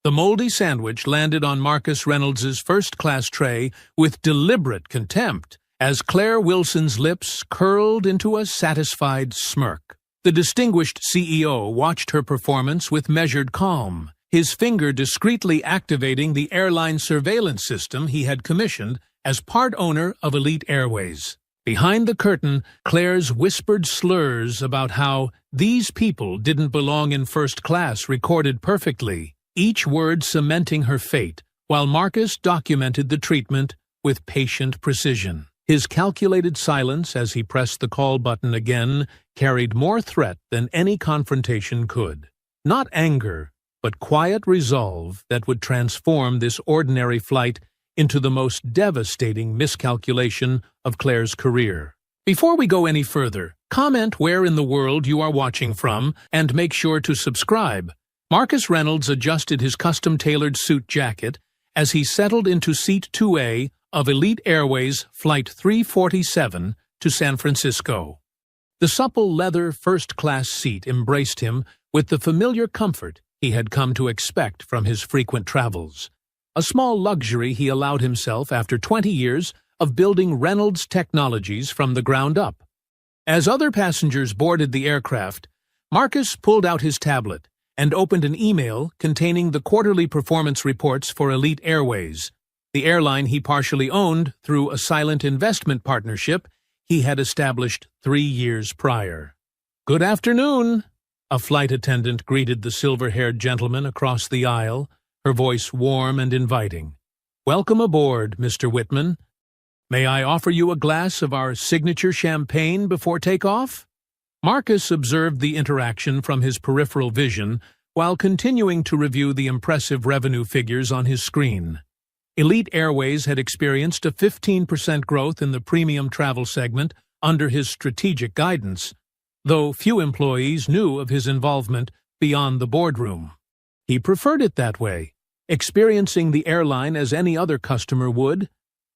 The moldy sandwich landed on Marcus Reynolds's first-class tray with deliberate contempt as Claire Wilson's lips curled into a satisfied smirk. The distinguished CEO watched her performance with measured calm, his finger discreetly activating the airline surveillance system he had commissioned as part owner of Elite Airways. Behind the curtain, Claire's whispered slurs about how these people didn't belong in first class recorded perfectly, each word cementing her fate, while Marcus documented the treatment with patient precision. His calculated silence as he pressed the call button again carried more threat than any confrontation could. Not anger, but quiet resolve that would transform this ordinary flight into the most devastating miscalculation of Claire's career. Before we go any further, comment where in the world you are watching from and make sure to subscribe. Marcus Reynolds adjusted his custom-tailored suit jacket as he settled into Seat 2A of Elite Airways Flight 347 to San Francisco. The supple leather first-class seat embraced him with the familiar comfort he had come to expect from his frequent travels, a small luxury he allowed himself after 20 years of building Reynolds Technologies from the ground up. As other passengers boarded the aircraft, Marcus pulled out his tablet and opened an email containing the quarterly performance reports for Elite Airways, the airline he partially owned through a silent investment partnership he had established 3 years prior. "Good afternoon," a flight attendant greeted the silver-haired gentleman across the aisle, her voice warm and inviting. "Welcome aboard, Mr. Whitman. May I offer you a glass of our signature champagne before takeoff?" Marcus observed the interaction from his peripheral vision while continuing to review the impressive revenue figures on his screen. Elite Airways had experienced a 15% growth in the premium travel segment under his strategic guidance, though few employees knew of his involvement beyond the boardroom. He preferred it that way, experiencing the airline as any other customer would,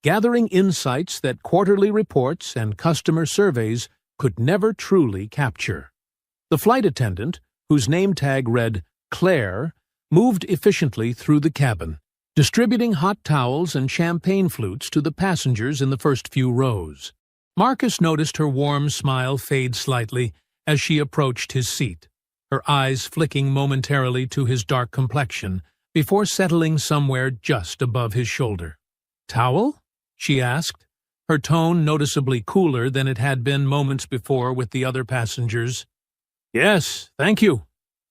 gathering insights that quarterly reports and customer surveys could never truly capture. The flight attendant, whose name tag read Claire, moved efficiently through the cabin, distributing hot towels and champagne flutes to the passengers in the first few rows. Marcus noticed her warm smile fade slightly as she approached his seat, her eyes flicking momentarily to his dark complexion before settling somewhere just above his shoulder. "Towel?" she asked, her tone noticeably cooler than it had been moments before with the other passengers. "Yes, thank you,"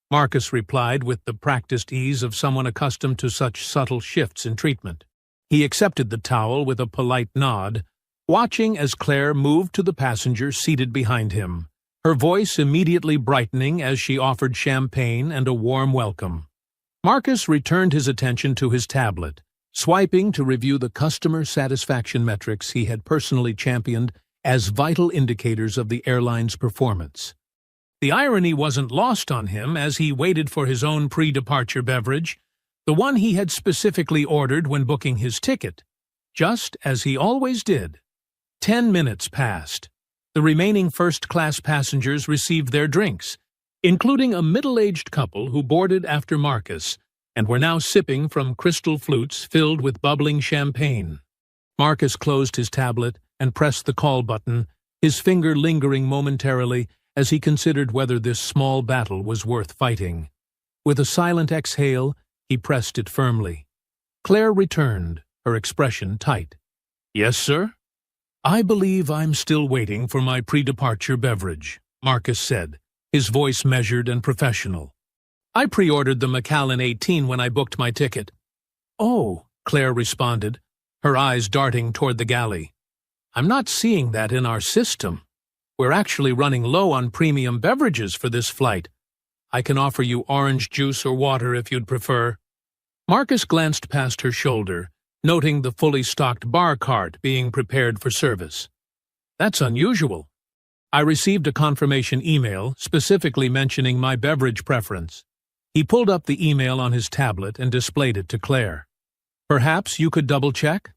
Marcus replied with the practiced ease of someone accustomed to such subtle shifts in treatment. He accepted the towel with a polite nod, watching as Claire moved to the passenger seated behind him, her voice immediately brightening as she offered champagne and a warm welcome. Marcus returned his attention to his tablet, swiping to review the customer satisfaction metrics he had personally championed as vital indicators of the airline's performance. The irony wasn't lost on him as he waited for his own pre-departure beverage, the one he had specifically ordered when booking his ticket, just as he always did. 10 minutes passed. The remaining first-class passengers received their drinks, including a middle-aged couple who boarded after Marcus and were now sipping from crystal flutes filled with bubbling champagne. Marcus closed his tablet and pressed the call button, his finger lingering momentarily as he considered whether this small battle was worth fighting. With a silent exhale, he pressed it firmly. Claire returned, her expression tight. "Yes, sir?" "I believe I'm still waiting for my pre-departure beverage," Marcus said, his voice measured and professional. "I pre-ordered the Macallan 18 when I booked my ticket." "Oh," Claire responded, her eyes darting toward the galley. "I'm not seeing that in our system. We're actually running low on premium beverages for this flight. I can offer you orange juice or water if you'd prefer." Marcus glanced past her shoulder, noting the fully stocked bar cart being prepared for service. "That's unusual. I received a confirmation email specifically mentioning my beverage preference." He pulled up the email on his tablet and displayed it to Claire. "Perhaps you could double-check?"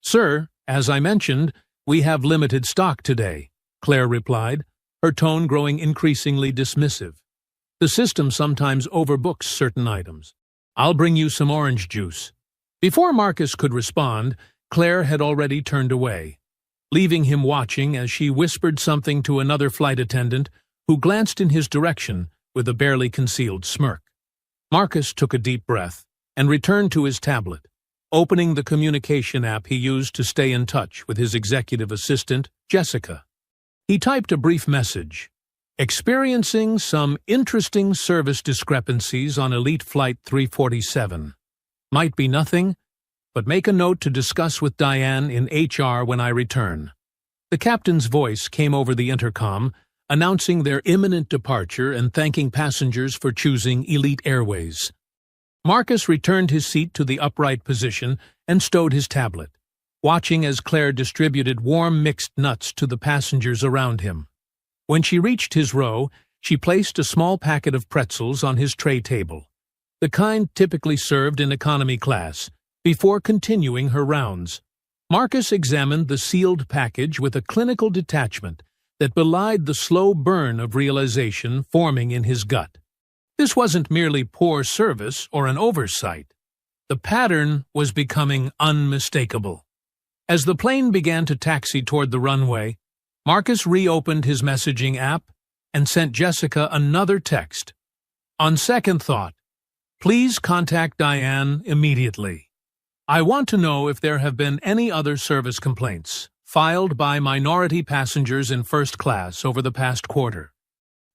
"Sir, as I mentioned, we have limited stock today," Claire replied, her tone growing increasingly dismissive. "The system sometimes overbooks certain items. I'll bring you some orange juice." Before Marcus could respond, Claire had already turned away, leaving him watching as she whispered something to another flight attendant who glanced in his direction with a barely concealed smirk. Marcus took a deep breath and returned to his tablet, opening the communication app he used to stay in touch with his executive assistant, Jessica. He typed a brief message: "Experiencing some interesting service discrepancies on Elite Flight 347. Might be nothing, but make a note to discuss with Diane in HR when I return." The captain's voice came over the intercom, announcing their imminent departure and thanking passengers for choosing Elite Airways. Marcus returned his seat to the upright position and stowed his tablet, watching as Claire distributed warm mixed nuts to the passengers around him. When she reached his row, she placed a small packet of pretzels on his tray table, the kind typically served in economy class, before continuing her rounds. Marcus examined the sealed package with a clinical detachment that belied the slow burn of realization forming in his gut. This wasn't merely poor service or an oversight. The pattern was becoming unmistakable. As the plane began to taxi toward the runway, Marcus reopened his messaging app and sent Jessica another text. "On second thought, please contact Diane immediately. I want to know if there have been any other service complaints filed by minority passengers in first class over the past quarter.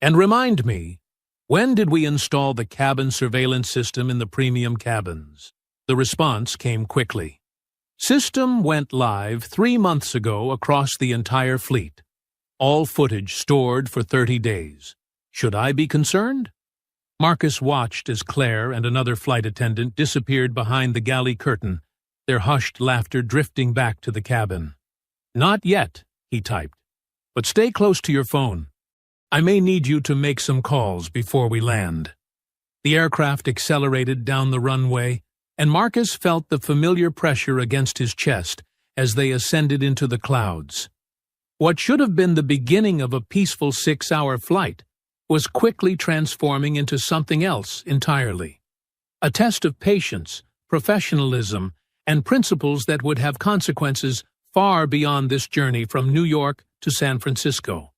And remind me, when did we install the cabin surveillance system in the premium cabins?" The response came quickly. "System went live 3 months ago across the entire fleet. All footage stored for 30 days. Should I be concerned?" Marcus watched as Claire and another flight attendant disappeared behind the galley curtain, their hushed laughter drifting back to the cabin. "Not yet," he typed, "but stay close to your phone. I may need you to make some calls before we land." The aircraft accelerated down the runway, and Marcus felt the familiar pressure against his chest as they ascended into the clouds. What should have been the beginning of a peaceful 6-hour flight was quickly transforming into something else entirely. A test of patience, professionalism, and principles that would have consequences far beyond this journey from New York to San Francisco.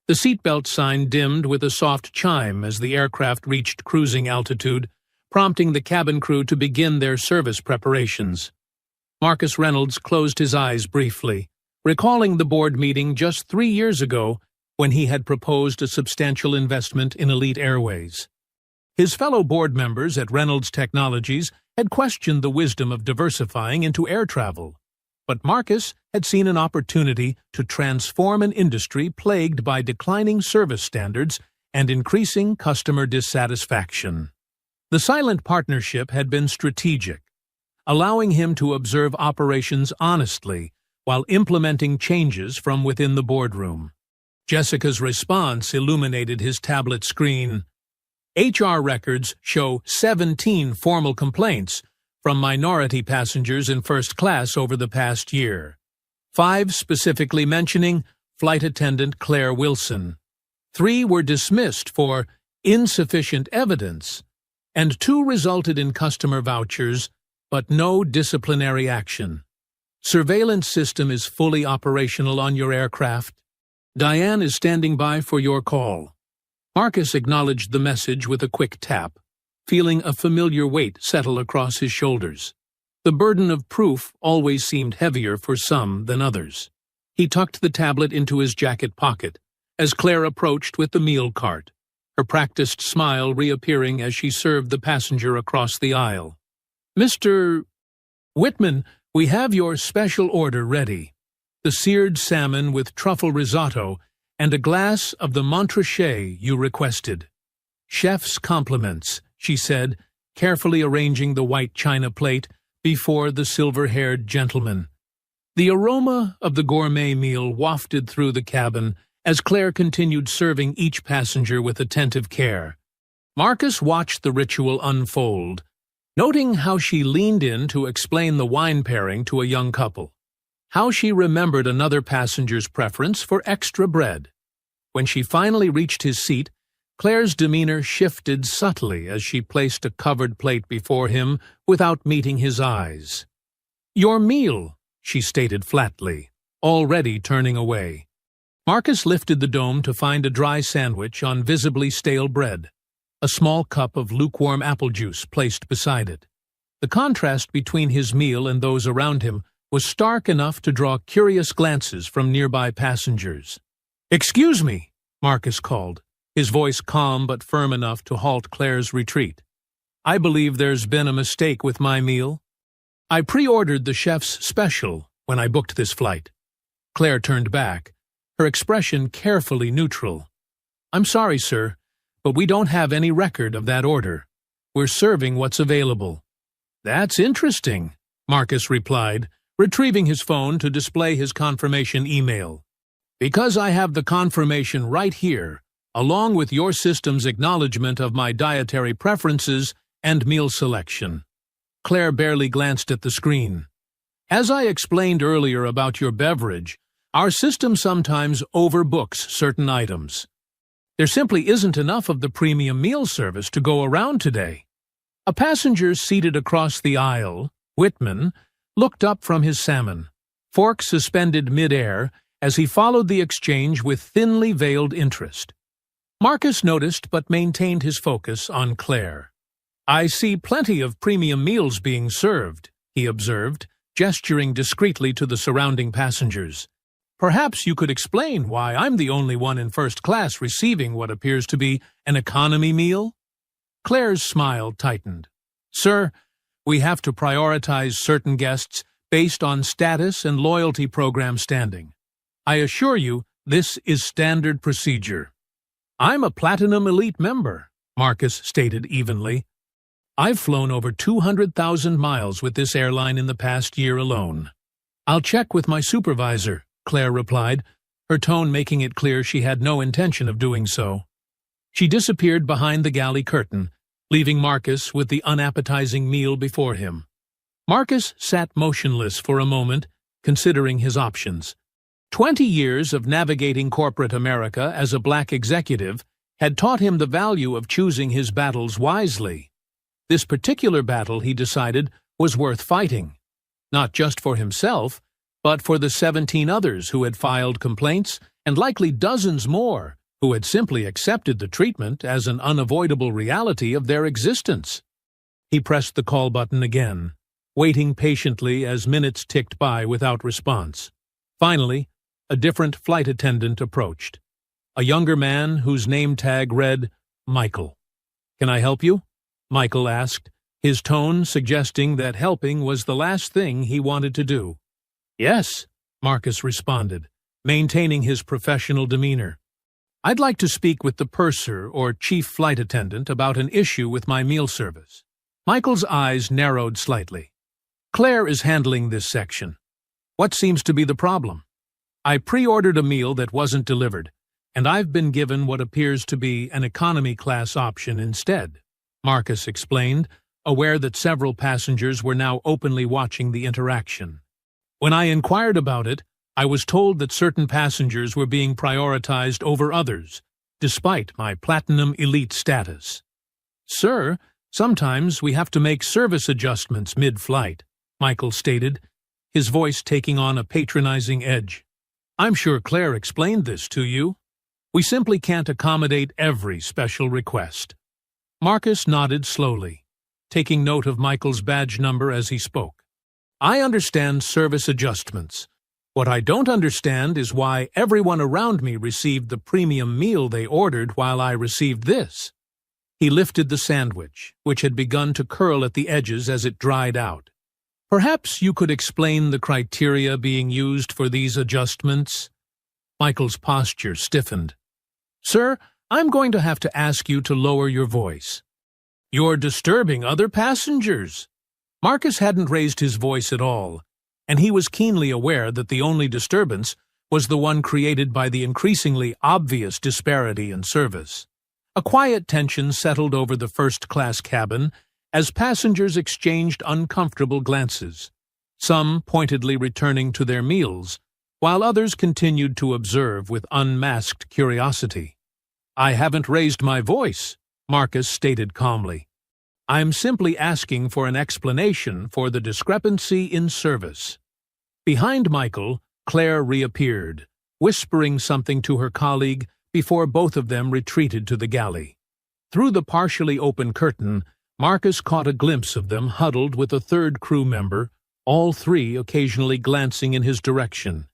The seatbelt sign dimmed with a soft chime as the aircraft reached cruising altitude, prompting the cabin crew to begin their service preparations. Marcus Reynolds closed his eyes briefly, recalling the board meeting just 3 years ago when he had proposed a substantial investment in Elite Airways. His fellow board members at Reynolds Technologies had questioned the wisdom of diversifying into air travel, but Marcus had seen an opportunity to transform an industry plagued by declining service standards and increasing customer dissatisfaction. The silent partnership had been strategic, allowing him to observe operations honestly while implementing changes from within the boardroom. Jessica's response illuminated his tablet screen. HR records show 17 formal complaints from minority passengers in first class over the past year, 5 specifically mentioning flight attendant Claire Wilson. 3 were dismissed for insufficient evidence, and 2 resulted in customer vouchers, but no disciplinary action. Surveillance system is fully operational on your aircraft. Diane is standing by for your call. Marcus acknowledged the message with a quick tap, feeling a familiar weight settle across his shoulders. The burden of proof always seemed heavier for some than others. He tucked the tablet into his jacket pocket as Claire approached with the meal cart, her practiced smile reappearing as she served the passenger across the aisle. "Mr. Whitman, we have your special order ready. The seared salmon with truffle risotto and a glass of the Montrachet you requested." "Chef's compliments," she said, carefully arranging the white china plate before the silver-haired gentleman. The aroma of the gourmet meal wafted through the cabin as Claire continued serving each passenger with attentive care. Marcus watched the ritual unfold, noting how she leaned in to explain the wine pairing to a young couple, how she remembered another passenger's preference for extra bread. When she finally reached his seat, Claire's demeanor shifted subtly as she placed a covered plate before him without meeting his eyes. "Your meal," she stated flatly, already turning away. Marcus lifted the dome to find a dry sandwich on visibly stale bread, a small cup of lukewarm apple juice placed beside it. The contrast between his meal and those around him was stark enough to draw curious glances from nearby passengers. "Excuse me," Marcus called, his voice calm but firm enough to halt Claire's retreat. "I believe there's been a mistake with my meal. I pre-ordered the chef's special when I booked this flight." Claire turned back, her expression carefully neutral. "I'm sorry, sir, but we don't have any record of that order. We're serving what's available." "That's interesting," Marcus replied, retrieving his phone to display his confirmation email. "Because I have the confirmation right here, along with your system's acknowledgement of my dietary preferences and meal selection." Claire barely glanced at the screen. "As I explained earlier about your beverage, our system sometimes overbooks certain items. There simply isn't enough of the premium meal service to go around today." A passenger seated across the aisle, Whitman, looked up from his salmon, fork suspended mid-air, as he followed the exchange with thinly veiled interest. Marcus noticed but maintained his focus on Claire. "I see plenty of premium meals being served," he observed, gesturing discreetly to the surrounding passengers. "Perhaps you could explain why I'm the only one in first class receiving what appears to be an economy meal?" Claire's smile tightened. "Sir, we have to prioritize certain guests based on status and loyalty program standing. I assure you, this is standard procedure." "I'm a Platinum Elite member," Marcus stated evenly. "I've flown over 200,000 miles with this airline in the past year alone." "I'll check with my supervisor," Claire replied, her tone making it clear she had no intention of doing so. She disappeared behind the galley curtain, leaving Marcus with the unappetizing meal before him. Marcus sat motionless for a moment, considering his options. 20 years of navigating corporate America as a black executive had taught him the value of choosing his battles wisely. This particular battle, he decided, was worth fighting, not just for himself, but for the 17 others who had filed complaints, and likely dozens more who had simply accepted the treatment as an unavoidable reality of their existence. He pressed the call button again, waiting patiently as minutes ticked by without response. Finally, a different flight attendant approached, a younger man whose name tag read Michael. "Can I help you?" Michael asked, his tone suggesting that helping was the last thing he wanted to do. "Yes," Marcus responded, maintaining his professional demeanor. "I'd like to speak with the purser or chief flight attendant about an issue with my meal service." Michael's eyes narrowed slightly. "Claire is handling this section. What seems to be the problem?" "I pre-ordered a meal that wasn't delivered, and I've been given what appears to be an economy class option instead," Marcus explained, aware that several passengers were now openly watching the interaction. "When I inquired about it, I was told that certain passengers were being prioritized over others, despite my Platinum Elite status." "Sir, sometimes we have to make service adjustments mid-flight," Michael stated, his voice taking on a patronizing edge. "I'm sure Claire explained this to you. We simply can't accommodate every special request." Marcus nodded slowly, taking note of Michael's badge number as he spoke. "I understand service adjustments. What I don't understand is why everyone around me received the premium meal they ordered while I received this." He lifted the sandwich, which had begun to curl at the edges as it dried out. "Perhaps you could explain the criteria being used for these adjustments?" Michael's posture stiffened. "Sir, I'm going to have to ask you to lower your voice. You're disturbing other passengers." Marcus hadn't raised his voice at all, and he was keenly aware that the only disturbance was the one created by the increasingly obvious disparity in service. A quiet tension settled over the first-class cabin as passengers exchanged uncomfortable glances, some pointedly returning to their meals, while others continued to observe with unmasked curiosity. "I haven't raised my voice," Marcus stated calmly. "I'm simply asking for an explanation for the discrepancy in service." Behind Michael, Claire reappeared, whispering something to her colleague before both of them retreated to the galley. Through the partially open curtain, Marcus caught a glimpse of them huddled with a third crew member, all three occasionally glancing in his direction.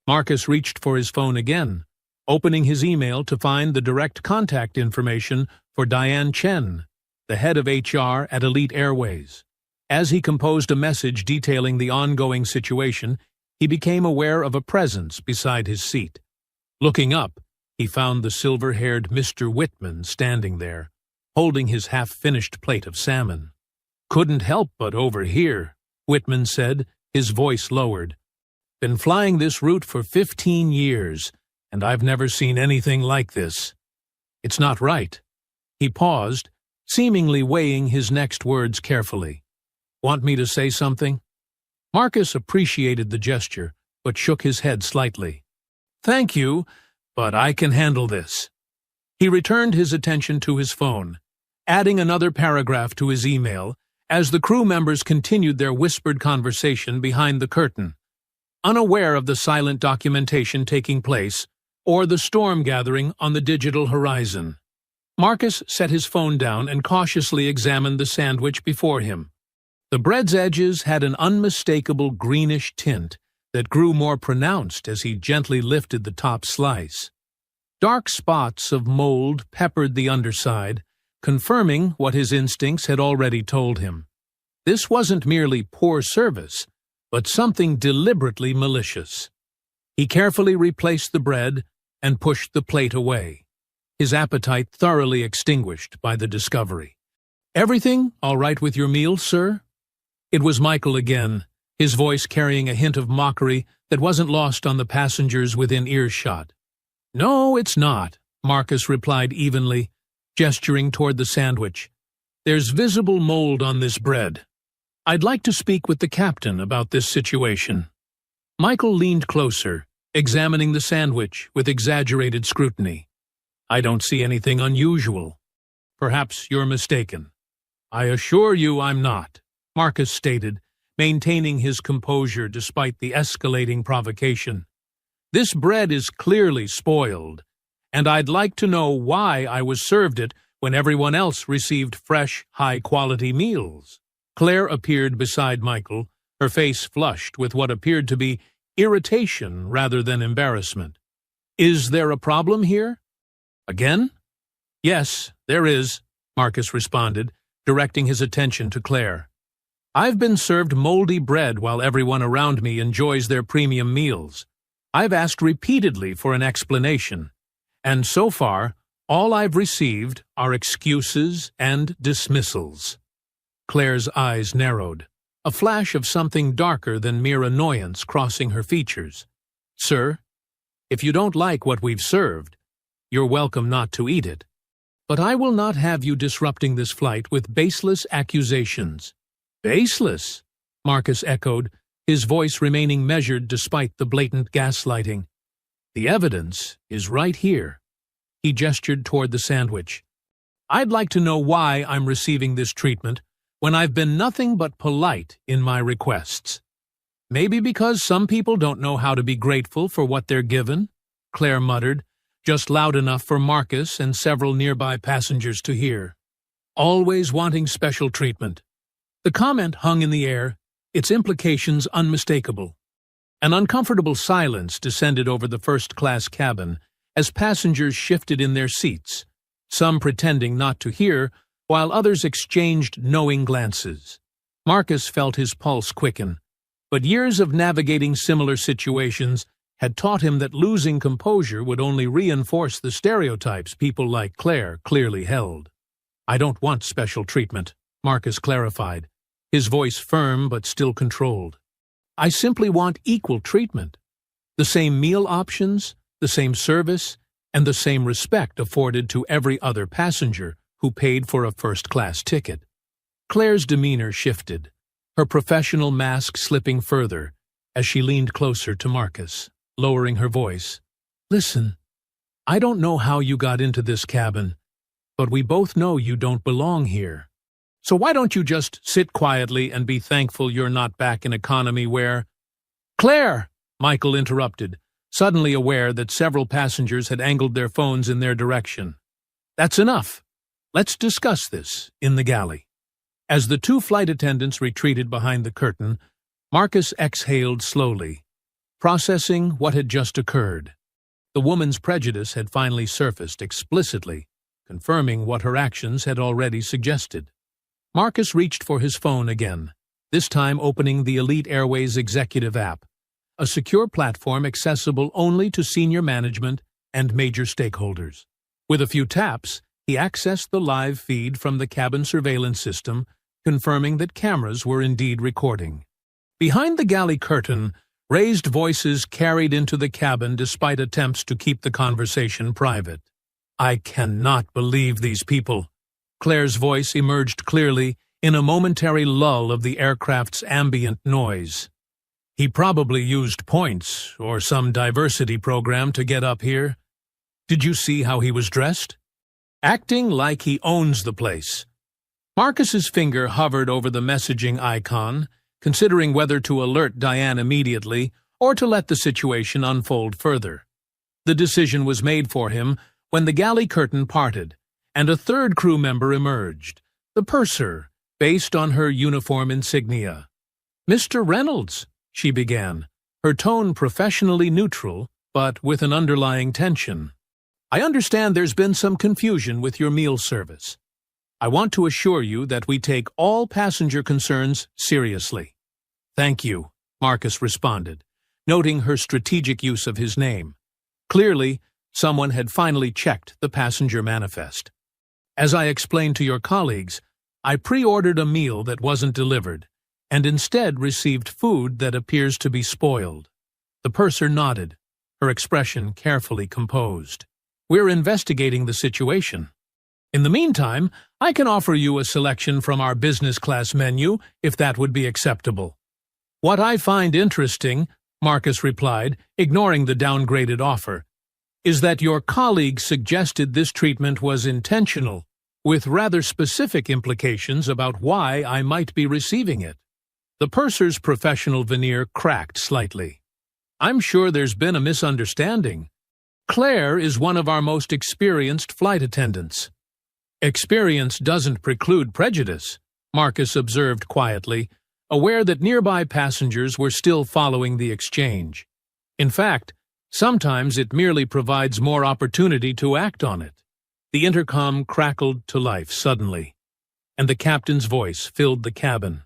Marcus reached for his phone again, opening his email to find the direct contact information for Diane Chen, the head of HR at Elite Airways. As he composed a message detailing the ongoing situation, he became aware of a presence beside his seat. Looking up, he found the silver-haired Mr. Whitman standing there, holding his half-finished plate of salmon. "Couldn't help but overhear," Whitman said, his voice lowered. "Been flying this route for 15 years, and I've never seen anything like this. It's not right." He paused, seemingly weighing his next words carefully. "Want me to say something?" Marcus appreciated the gesture, but shook his head slightly. "Thank you, but I can handle this." He returned his attention to his phone, adding another paragraph to his email as the crew members continued their whispered conversation behind the curtain, unaware of the silent documentation taking place or the storm gathering on the digital horizon. Marcus set his phone down and cautiously examined the sandwich before him. The bread's edges had an unmistakable greenish tint that grew more pronounced as he gently lifted the top slice. Dark spots of mold peppered the underside, confirming what his instincts had already told him. This wasn't merely poor service, but something deliberately malicious. He carefully replaced the bread and pushed the plate away, his appetite thoroughly extinguished by the discovery. "Everything all right with your meal, sir?" It was Michael again, his voice carrying a hint of mockery that wasn't lost on the passengers within earshot. "No, it's not," Marcus replied evenly, gesturing toward the sandwich. "There's visible mold on this bread. I'd like to speak with the captain about this situation." Michael leaned closer, examining the sandwich with exaggerated scrutiny. "I don't see anything unusual. Perhaps you're mistaken." "I assure you I'm not," Marcus stated, maintaining his composure despite the escalating provocation. "This bread is clearly spoiled, and I'd like to know why I was served it when everyone else received fresh, high-quality meals." Claire appeared beside Michael, her face flushed with what appeared to be irritation rather than embarrassment. "Is there a problem here?" "Again?" "Yes, there is," Marcus responded, directing his attention to Claire. "I've been served moldy bread while everyone around me enjoys their premium meals. I've asked repeatedly for an explanation, and so far, all I've received are excuses and dismissals." Claire's eyes narrowed, a flash of something darker than mere annoyance crossing her features. "Sir, if you don't like what we've served, you're welcome not to eat it. But I will not have you disrupting this flight with baseless accusations." "Baseless?" Marcus echoed, his voice remaining measured despite the blatant gaslighting. "The evidence is right here." He gestured toward the sandwich. "I'd like to know why I'm receiving this treatment when I've been nothing but polite in my requests. Maybe because some people don't know how to be grateful for what they're given," Claire muttered, just loud enough for Marcus and several nearby passengers to hear. "Always wanting special treatment." The comment hung in the air, its implications unmistakable. An uncomfortable silence descended over the first-class cabin as passengers shifted in their seats, some pretending not to hear, while others exchanged knowing glances. Marcus felt his pulse quicken, but years of navigating similar situations had taught him that losing composure would only reinforce the stereotypes people like Claire clearly held. "I don't want special treatment," Marcus clarified, his voice firm but still controlled. "I simply want equal treatment. The same meal options, the same service, and the same respect afforded to every other passenger who paid for a first-class ticket." Claire's demeanor shifted, her professional mask slipping further as she leaned closer to Marcus, lowering her voice. "Listen, I don't know how you got into this cabin, but we both know you don't belong here. So why don't you just sit quietly and be thankful you're not back in economy where—" "Claire!" Michael interrupted, suddenly aware that several passengers had angled their phones in their direction. "That's enough. Let's discuss this in the galley." As the two flight attendants retreated behind the curtain, Marcus exhaled slowly, processing what had just occurred. The woman's prejudice had finally surfaced explicitly, confirming what her actions had already suggested. Marcus reached for his phone again, this time opening the Elite Airways Executive app, a secure platform accessible only to senior management and major stakeholders. With a few taps, he accessed the live feed from the cabin surveillance system, confirming that cameras were indeed recording. Behind the galley curtain, raised voices carried into the cabin despite attempts to keep the conversation private. "I cannot believe these people." Claire's voice emerged clearly in a momentary lull of the aircraft's ambient noise. "He probably used points or some diversity program to get up here. Did you see how he was dressed? Acting like he owns the place." Marcus's finger hovered over the messaging icon, considering whether to alert Diane immediately or to let the situation unfold further. The decision was made for him when the galley curtain parted, and a third crew member emerged, the purser, based on her uniform insignia. "Mr. Reynolds," she began, her tone professionally neutral, but with an underlying tension. "I understand there's been some confusion with your meal service. I want to assure you that we take all passenger concerns seriously." "Thank you," Marcus responded, noting her strategic use of his name. Clearly, someone had finally checked the passenger manifest. "As I explained to your colleagues, I pre-ordered a meal that wasn't delivered, and instead received food that appears to be spoiled." The purser nodded, her expression carefully composed. "We're investigating the situation. In the meantime, I can offer you a selection from our business class menu, if that would be acceptable." "What I find interesting," Marcus replied, ignoring the downgraded offer, "is that your colleague suggested this treatment was intentional, with rather specific implications about why I might be receiving it." The purser's professional veneer cracked slightly. "I'm sure there's been a misunderstanding. Claire is one of our most experienced flight attendants." "Experience doesn't preclude prejudice," Marcus observed quietly, aware that nearby passengers were still following the exchange. In fact, sometimes it merely provides more opportunity to act on it. The intercom crackled to life suddenly, and the captain's voice filled the cabin.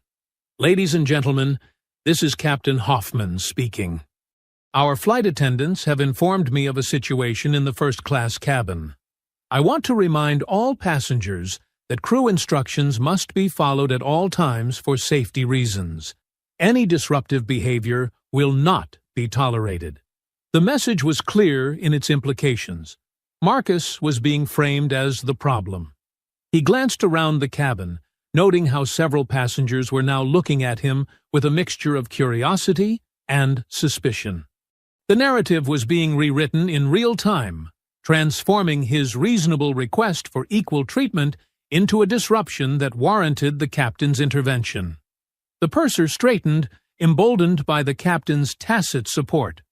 "Ladies and gentlemen, this is Captain Hoffman speaking. Our flight attendants have informed me of a situation in the first-class cabin. I want to remind all passengers that crew instructions must be followed at all times for safety reasons. Any disruptive behavior will not be tolerated." The message was clear in its implications. Marcus was being framed as the problem. He glanced around the cabin, noting how several passengers were now looking at him with a mixture of curiosity and suspicion. The narrative was being rewritten in real time, transforming his reasonable request for equal treatment into a disruption that warranted the captain's intervention. The purser straightened, emboldened by the captain's tacit support.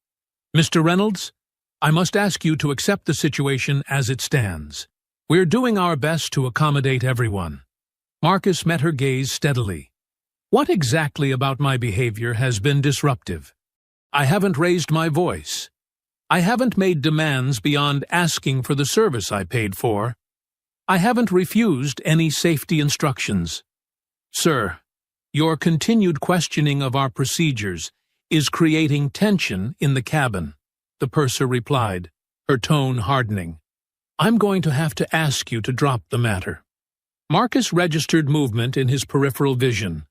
"Mr. Reynolds, I must ask you to accept the situation as it stands. We're doing our best to accommodate everyone." Marcus met her gaze steadily. "What exactly about my behavior has been disruptive? I haven't raised my voice. I haven't made demands beyond asking for the service I paid for. I haven't refused any safety instructions. Sir, your continued questioning of our procedures is creating tension in the cabin," the purser replied, her tone hardening. "I'm going to have to ask you to drop the matter." Marcus registered movement in his peripheral vision.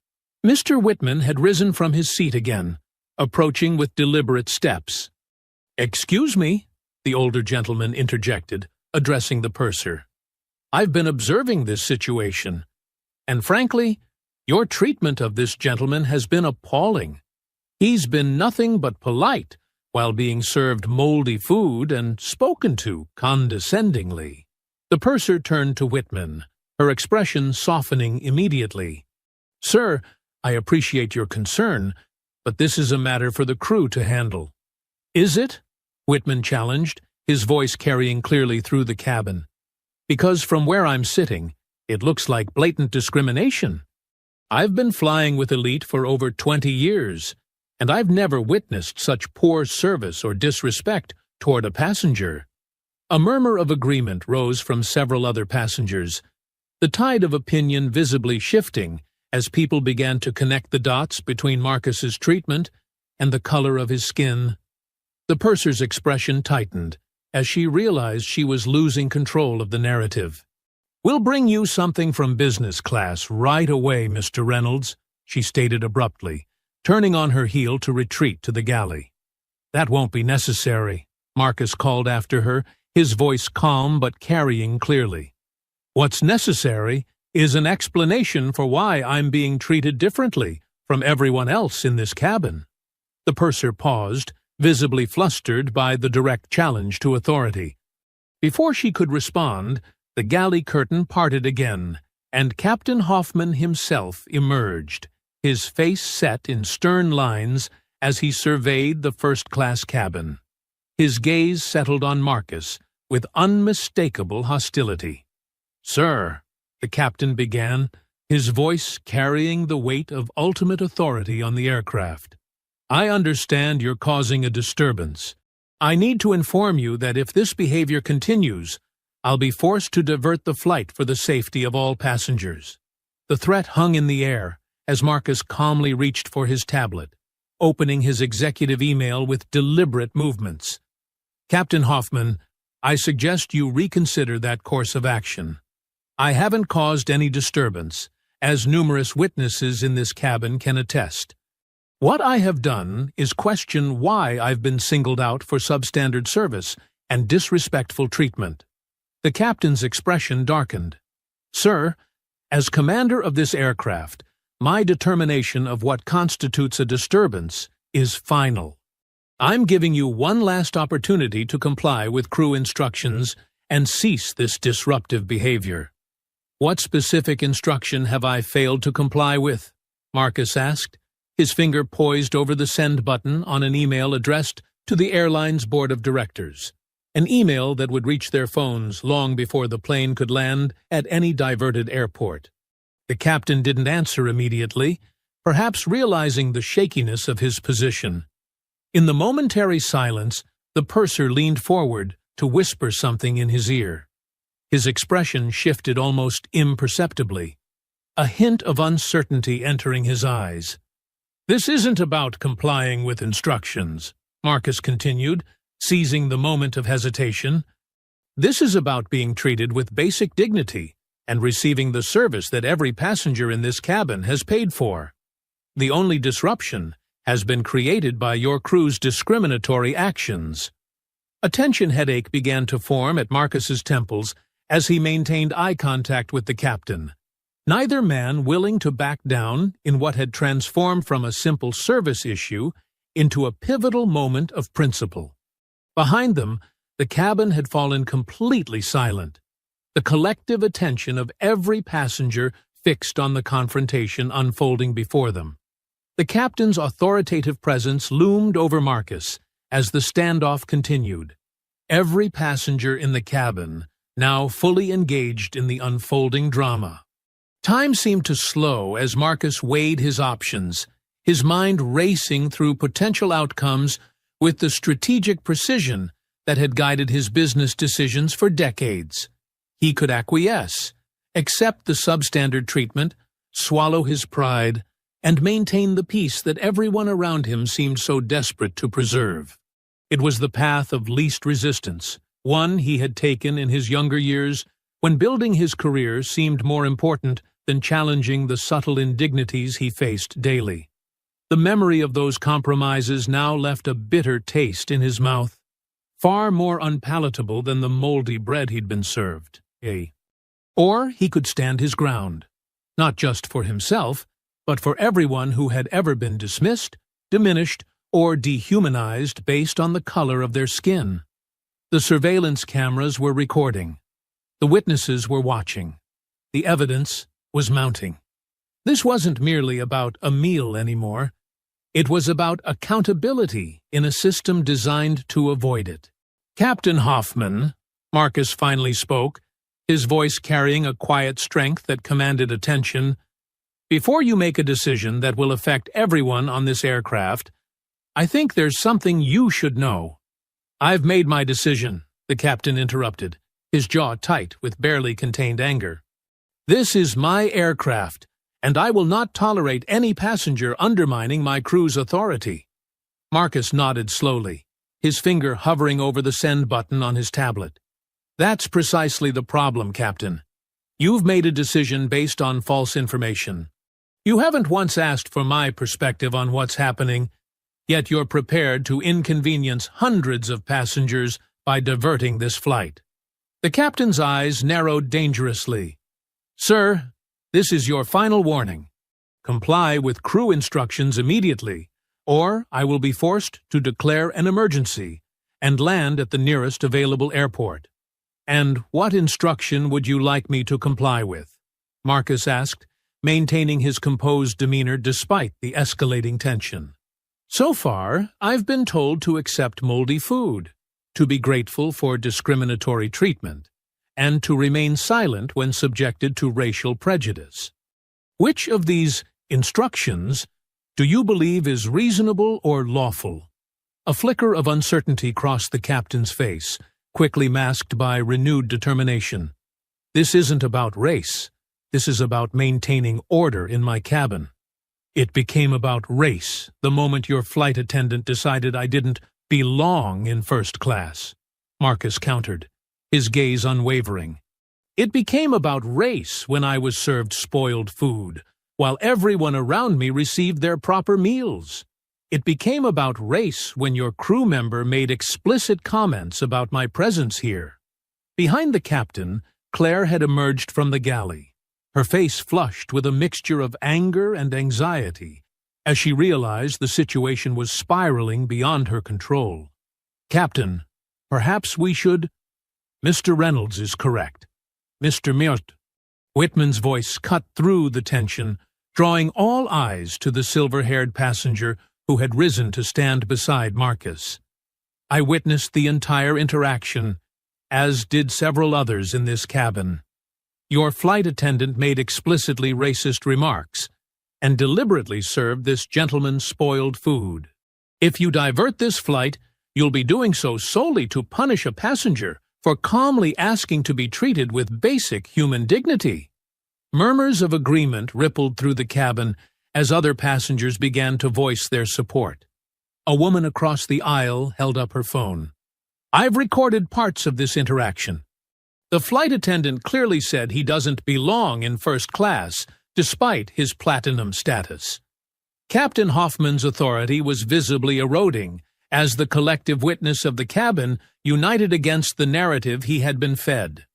Mr. Whitman had risen from his seat again, approaching with deliberate steps. "Excuse me," the older gentleman interjected, addressing the purser. "I've been observing this situation, and frankly, your treatment of this gentleman has been appalling. He's been nothing but polite while being served moldy food and spoken to condescendingly. The purser turned to Whitman, her expression softening immediately. "Sir, I appreciate your concern, but this is a matter for the crew to handle." "Is it?" Whitman challenged, his voice carrying clearly through the cabin. "Because from where I'm sitting, it looks like blatant discrimination. I've been flying with Elite for over 20 years, and I've never witnessed such poor service or disrespect toward a passenger." A murmur of agreement rose from several other passengers, the tide of opinion visibly shifting as people began to connect the dots between Marcus's treatment and the color of his skin. The purser's expression tightened as she realized she was losing control of the narrative. "We'll bring you something from business class right away, Mr. Reynolds," she stated abruptly, turning on her heel to retreat to the galley. "That won't be necessary," Marcus called after her, his voice calm but carrying clearly. "What's necessary is an explanation for why I'm being treated differently from everyone else in this cabin." The purser paused, visibly flustered by the direct challenge to authority. Before she could respond, the galley curtain parted again, and Captain Hoffman himself emerged, his face set in stern lines as he surveyed the first-class cabin. His gaze settled on Marcus with unmistakable hostility. "Sir," the captain began, his voice carrying the weight of ultimate authority on the aircraft, "I understand you're causing a disturbance. I need to inform you that if this behavior continues, I'll be forced to divert the flight for the safety of all passengers." The threat hung in the air as Marcus calmly reached for his tablet, opening his executive email with deliberate movements. "Captain Hoffman, I suggest you reconsider that course of action. I haven't caused any disturbance, as numerous witnesses in this cabin can attest. What I have done is question why I've been singled out for substandard service and disrespectful treatment." The captain's expression darkened. "Sir, as commander of this aircraft, my determination of what constitutes a disturbance is final. I'm giving you one last opportunity to comply with crew instructions and cease this disruptive behavior." "What specific instruction have I failed to comply with?" Marcus asked, his finger poised over the send button on an email addressed to the airline's board of directors, an email that would reach their phones long before the plane could land at any diverted airport. The captain didn't answer immediately, perhaps realizing the shakiness of his position. In the momentary silence, the purser leaned forward to whisper something in his ear. His expression shifted almost imperceptibly, a hint of uncertainty entering his eyes. "This isn't about complying with instructions," Marcus continued, seizing the moment of hesitation. "This is about being treated with basic dignity and receiving the service that every passenger in this cabin has paid for. The only disruption has been created by your crew's discriminatory actions." A tension headache began to form at Marcus's temples as he maintained eye contact with the captain, neither man willing to back down in what had transformed from a simple service issue into a pivotal moment of principle. Behind them, the cabin had fallen completely silent, the collective attention of every passenger fixed on the confrontation unfolding before them. The captain's authoritative presence loomed over Marcus as the standoff continued, every passenger in the cabin now fully engaged in the unfolding drama. Time seemed to slow as Marcus weighed his options, his mind racing through potential outcomes with the strategic precision that had guided his business decisions for decades. He could acquiesce, accept the substandard treatment, swallow his pride, and maintain the peace that everyone around him seemed so desperate to preserve. It was the path of least resistance, one he had taken in his younger years when building his career seemed more important than challenging the subtle indignities he faced daily. The memory of those compromises now left a bitter taste in his mouth, far more unpalatable than the moldy bread he'd been served. Or he could stand his ground, not just for himself, but for everyone who had ever been dismissed, diminished, or dehumanized based on the color of their skin. The surveillance cameras were recording. The witnesses were watching. The evidence was mounting. This wasn't merely about a meal anymore. It was about accountability in a system designed to avoid it. "Captain Hoffman," Marcus finally spoke, his voice carrying a quiet strength that commanded attention, "before you make a decision that will affect everyone on this aircraft, I think there's something you should know." "I've made my decision," the captain interrupted, his jaw tight with barely contained anger. "This is my aircraft, and I will not tolerate any passenger undermining my crew's authority." Marcus nodded slowly, his finger hovering over the send button on his tablet. "That's precisely the problem, Captain. You've made a decision based on false information. You haven't once asked for my perspective on what's happening, yet you're prepared to inconvenience hundreds of passengers by diverting this flight." The captain's eyes narrowed dangerously. "Sir, this is your final warning. Comply with crew instructions immediately, or I will be forced to declare an emergency and land at the nearest available airport." "And what instruction would you like me to comply with?" Marcus asked, maintaining his composed demeanor despite the escalating tension. "So far, I've been told to accept moldy food, to be grateful for discriminatory treatment, and to remain silent when subjected to racial prejudice. Which of these instructions do you believe is reasonable or lawful?" A flicker of uncertainty crossed the captain's face, quickly masked by renewed determination. "This isn't about race. This is about maintaining order in my cabin. It became about race the moment your flight attendant decided I didn't belong in first class," Marcus countered, his gaze unwavering. "It became about race when I was served spoiled food, while everyone around me received their proper meals. It became about race when your crew member made explicit comments about my presence here." Behind the captain, Claire had emerged from the galley, her face flushed with a mixture of anger and anxiety, as she realized the situation was spiraling beyond her control. "Captain, perhaps we should—" "Mr. Reynolds is correct. Mr. Mirt." Whitman's voice cut through the tension, drawing all eyes to the silver-haired passenger who had risen to stand beside Marcus. "I witnessed the entire interaction, as did several others in this cabin. Your flight attendant made explicitly racist remarks and deliberately served this gentleman spoiled food. If you divert this flight, you'll be doing so solely to punish a passenger for calmly asking to be treated with basic human dignity." Murmurs of agreement rippled through the cabin as other passengers began to voice their support. A woman across the aisle held up her phone. "I've recorded parts of this interaction. The flight attendant clearly said he doesn't belong in first class, despite his platinum status." Captain Hoffman's authority was visibly eroding as the collective witness of the cabin united against the narrative he had been fed.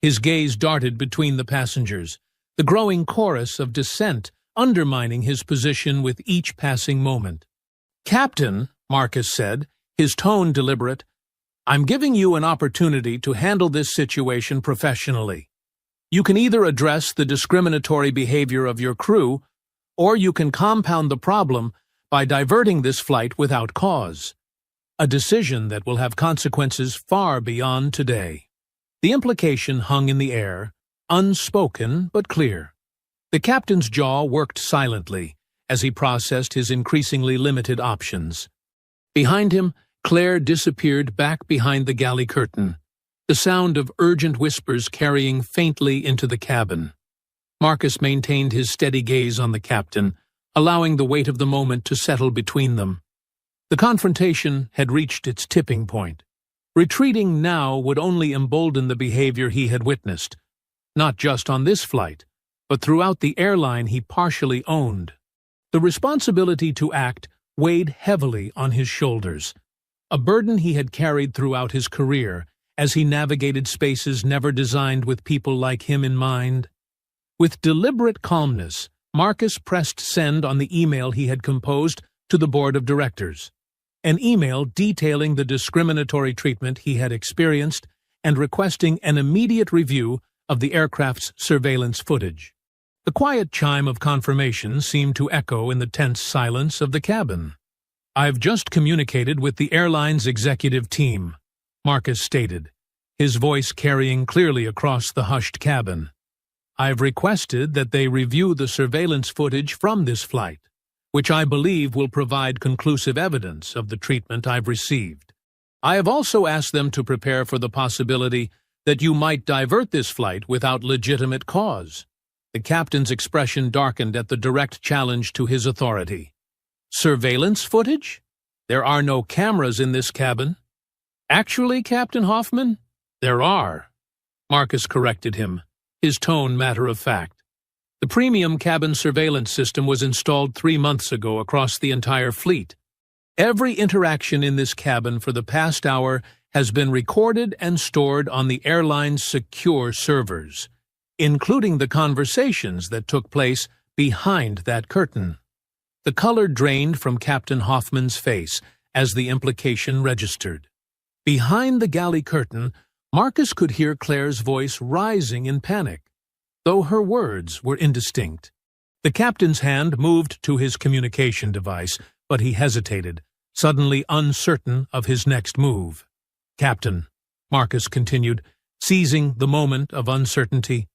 His gaze darted between the passengers, the growing chorus of dissent undermining his position with each passing moment. "Captain," Marcus said, his tone deliberate, "I'm giving you an opportunity to handle this situation professionally. You can either address the discriminatory behavior of your crew, or you can compound the problem by diverting this flight without cause. A decision that will have consequences far beyond today." The implication hung in the air, unspoken but clear. The captain's jaw worked silently as he processed his increasingly limited options. Behind him, Claire disappeared back behind the galley curtain, the sound of urgent whispers carrying faintly into the cabin. Marcus maintained his steady gaze on the captain, allowing the weight of the moment to settle between them. The confrontation had reached its tipping point. Retreating now would only embolden the behavior he had witnessed, not just on this flight, but throughout the airline he partially owned. The responsibility to act weighed heavily on his shoulders, a burden he had carried throughout his career as he navigated spaces never designed with people like him in mind. With deliberate calmness, Marcus pressed send on the email he had composed to the board of directors. an email detailing the discriminatory treatment he had experienced and requesting an immediate review of the aircraft's surveillance footage. The quiet chime of confirmation seemed to echo in the tense silence of the cabin. "I've just communicated with the airline's executive team," Marcus stated, his voice carrying clearly across the hushed cabin. "I've requested that they review the surveillance footage from this flight, which I believe will provide conclusive evidence of the treatment I've received. I have also asked them to prepare for the possibility that you might divert this flight without legitimate cause." The captain's expression darkened at the direct challenge to his authority. "Surveillance footage? There are no cameras in this cabin." "Actually, Captain Hoffman, there are," Marcus corrected him, his tone matter-of-fact. "The premium cabin surveillance system was installed 3 months ago across the entire fleet. Every interaction in this cabin for the past hour has been recorded and stored on the airline's secure servers, including the conversations that took place behind that curtain." The color drained from Captain Hoffman's face as the implication registered. Behind the galley curtain, Marcus could hear Claire's voice rising in panic, though her words were indistinct. The captain's hand moved to his communication device, but he hesitated, suddenly uncertain of his next move. "Captain," Marcus continued, seizing the moment of uncertainty,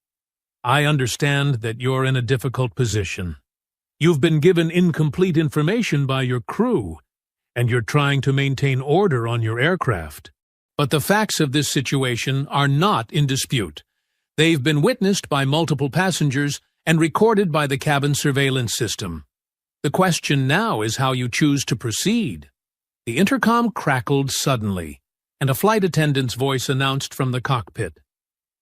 "I understand that you're in a difficult position. You've been given incomplete information by your crew, and you're trying to maintain order on your aircraft. But the facts of this situation are not in dispute. They've been witnessed by multiple passengers and recorded by the cabin surveillance system. The question now is how you choose to proceed." The intercom crackled suddenly, and a flight attendant's voice announced from the cockpit,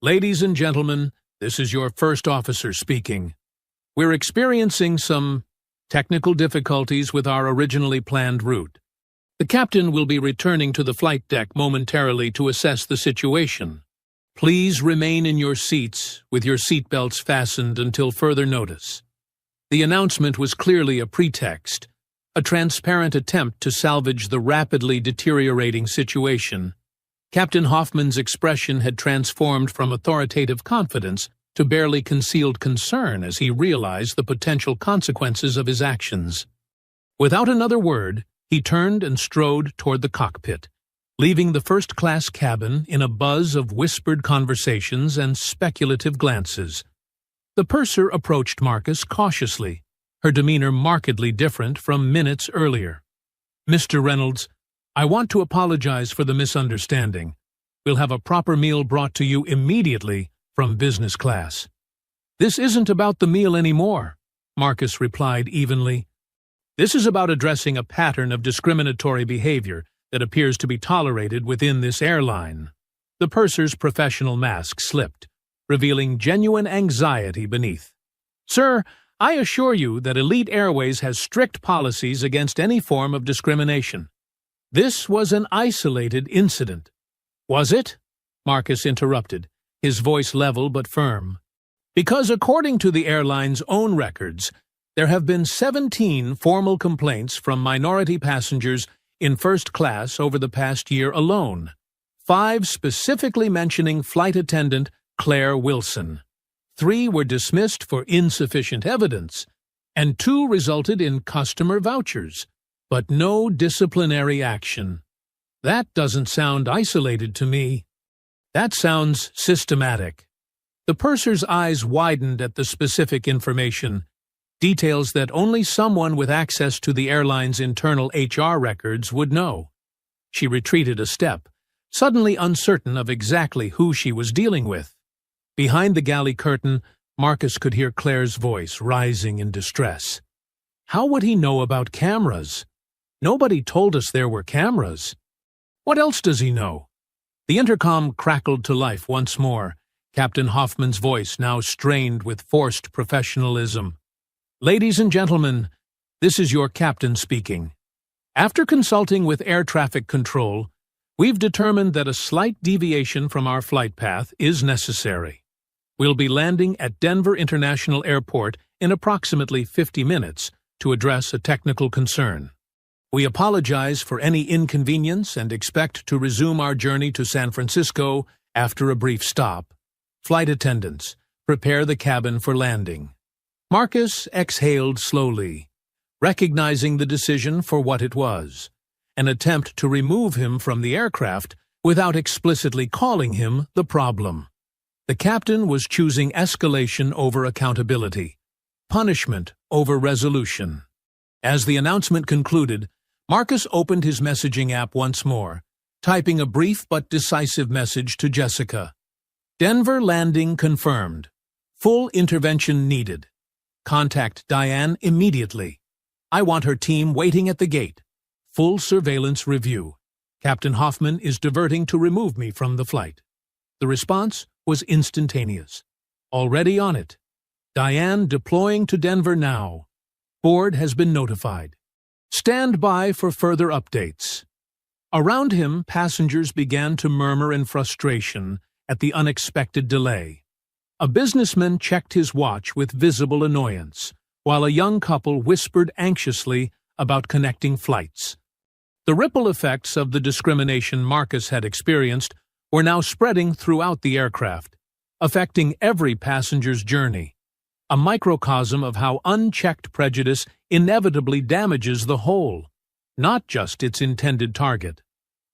"Ladies and gentlemen, this is your first officer speaking. We're experiencing some technical difficulties with our originally planned route. The captain will be returning to the flight deck momentarily to assess the situation. Please remain in your seats with your seatbelts fastened until further notice." The announcement was clearly a pretext, a transparent attempt to salvage the rapidly deteriorating situation. Captain Hoffman's expression had transformed from authoritative confidence to barely concealed concern as he realized the potential consequences of his actions. Without another word, he turned and strode toward the cockpit, leaving the first-class cabin in a buzz of whispered conversations and speculative glances. The purser approached Marcus cautiously, her demeanor markedly different from minutes earlier. "Mr. Reynolds, I want to apologize for the misunderstanding. We'll have a proper meal brought to you immediately from business class." "This isn't about the meal anymore," Marcus replied evenly. "This is about addressing a pattern of discriminatory behavior that appears to be tolerated within this airline." The purser's professional mask slipped, revealing genuine anxiety beneath. "Sir, I assure you that Elite Airways has strict policies against any form of discrimination. This was an isolated incident." "Was it?" Marcus interrupted, his voice level but firm. "Because according to the airline's own records, there have been 17 formal complaints from minority passengers in first class over the past year alone, 5 specifically mentioning flight attendant Claire Wilson. 3 were dismissed for insufficient evidence, and 2 resulted in customer vouchers, but no disciplinary action. That doesn't sound isolated to me. That sounds systematic." The purser's eyes widened at the specific information, details that only someone with access to the airline's internal HR records would know. She retreated a step, suddenly uncertain of exactly who she was dealing with. Behind the galley curtain, Marcus could hear Claire's voice rising in distress. How would he know about cameras? Nobody told us there were cameras. What else does he know? The intercom crackled to life once more, Captain Hoffman's voice now strained with forced professionalism. "Ladies and gentlemen, this is your captain speaking. After consulting with air traffic control, we've determined that a slight deviation from our flight path is necessary. We'll be landing at Denver International Airport in approximately 50 minutes to address a technical concern. We apologize for any inconvenience and expect to resume our journey to San Francisco after a brief stop. Flight attendants, prepare the cabin for landing. Marcus exhaled slowly, recognizing the decision for what it was, an attempt to remove him from the aircraft without explicitly calling him the problem. The captain was choosing escalation over accountability, punishment over resolution. As the announcement concluded, Marcus opened his messaging app once more, typing a brief but decisive message to Jessica. Denver landing confirmed. Full intervention needed. Contact Diane immediately. I want her team waiting at the gate. Full surveillance review. Captain Hoffman is diverting to remove me from the flight. The response was instantaneous. Already on it. Diane deploying to Denver now. Board has been notified. Stand by for further updates. Around him, passengers began to murmur in frustration at the unexpected delay. A businessman checked his watch with visible annoyance, while a young couple whispered anxiously about connecting flights. The ripple effects of the discrimination Marcus had experienced were now spreading throughout the aircraft, affecting every passenger's journey, a microcosm of how unchecked prejudice inevitably damages the whole, not just its intended target.